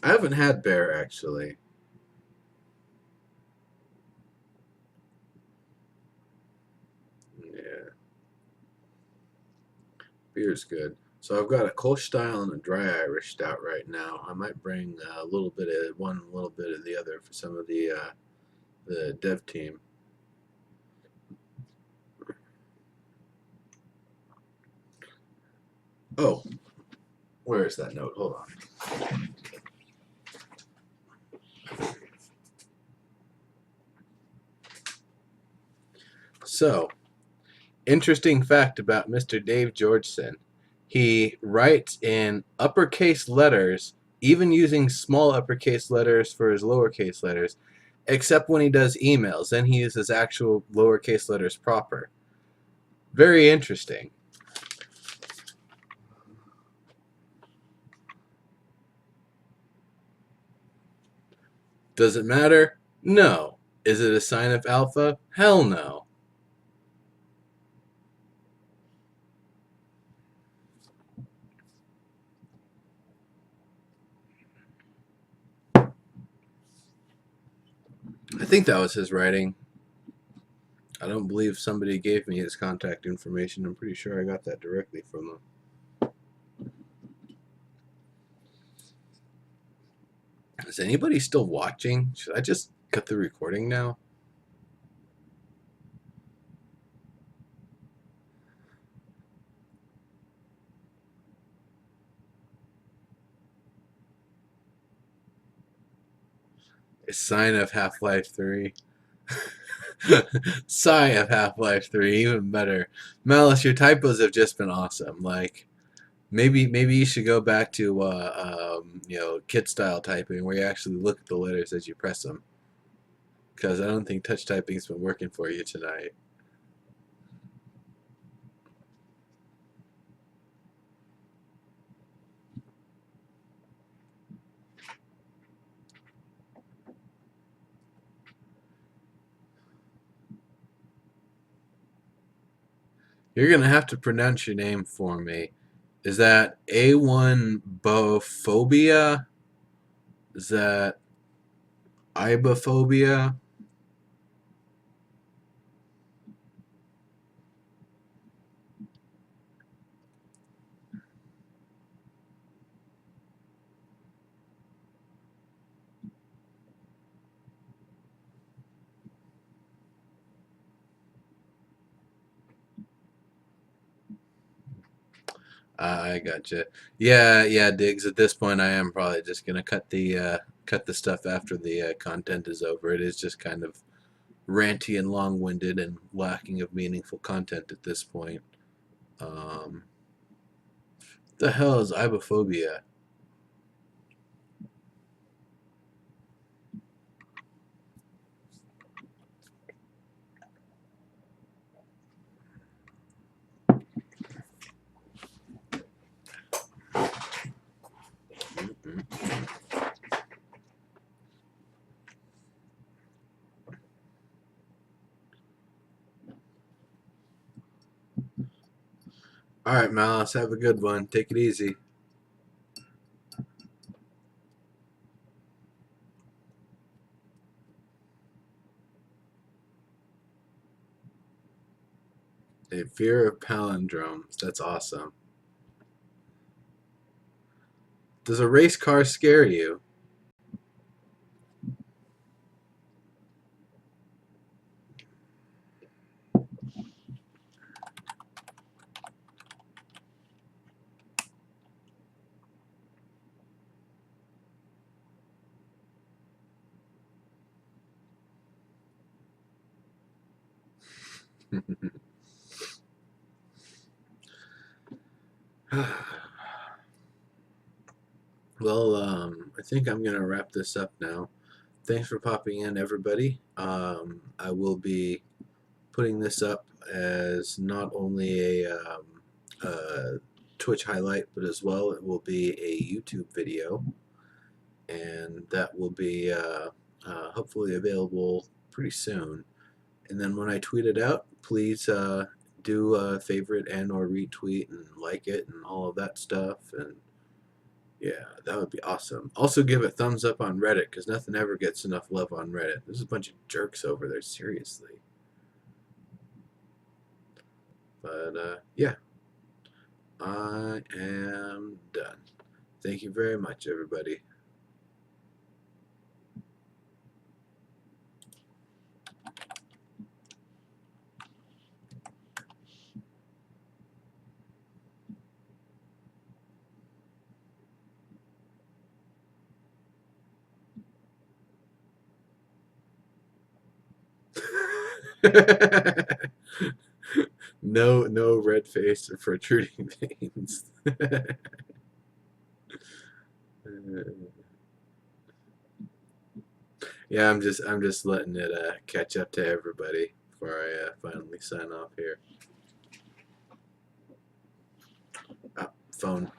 I haven't had beer actually. Yeah, beer's good. So I've got a Kolsch style and a dry Irish stout right now. I might bring a little bit of one, a little bit of the other for some of the dev team. Oh, where is that note? Hold on. So, interesting fact about Mr. Dave Georgeson. He writes in uppercase letters, even using small uppercase letters for his lowercase letters, except when he does emails. Then he uses actual lowercase letters proper. Very interesting. Does it matter? No. Is it a sign of alpha? Hell no. I think that was his writing. I don't believe somebody gave me his contact information. I'm pretty sure I got that directly from him. Is anybody still watching? Should I just cut the recording now? A sign of Half-Life 3. Sigh of Half-Life 3, even better. Malice, your typos have just been awesome. Like, maybe you should go back to kit style typing where you actually look at the letters as you press them. Because I don't think touch typing's been working for you tonight. You're gonna have to pronounce your name for me. Is that A1 bophobia? Is that ibophobia? I gotcha. Yeah, Diggs. At this point, I am probably just gonna cut the stuff after the content is over. It is just kind of ranty and long-winded and lacking of meaningful content at this point. Um, the hell is ibophobia? All right, Malice, have a good one. Take it easy. A fear of palindromes. That's awesome. Does a race car scare you? Well, I think I'm gonna wrap this up now. thanks for popping in, everybody. I will be putting this up as not only a Twitch highlight, but as well it will be a YouTube video, and that will be hopefully available pretty soon. And then when I tweet it out, please do favorite and or retweet and like it and all of that stuff. And yeah, that would be awesome. Also give a thumbs up on Reddit, because nothing ever gets enough love on Reddit. There's a bunch of jerks over there, seriously. But yeah, I am done. Thank you very much, everybody. No red face or protruding veins. Yeah, I'm just letting it catch up to everybody before I finally sign off here. Phone.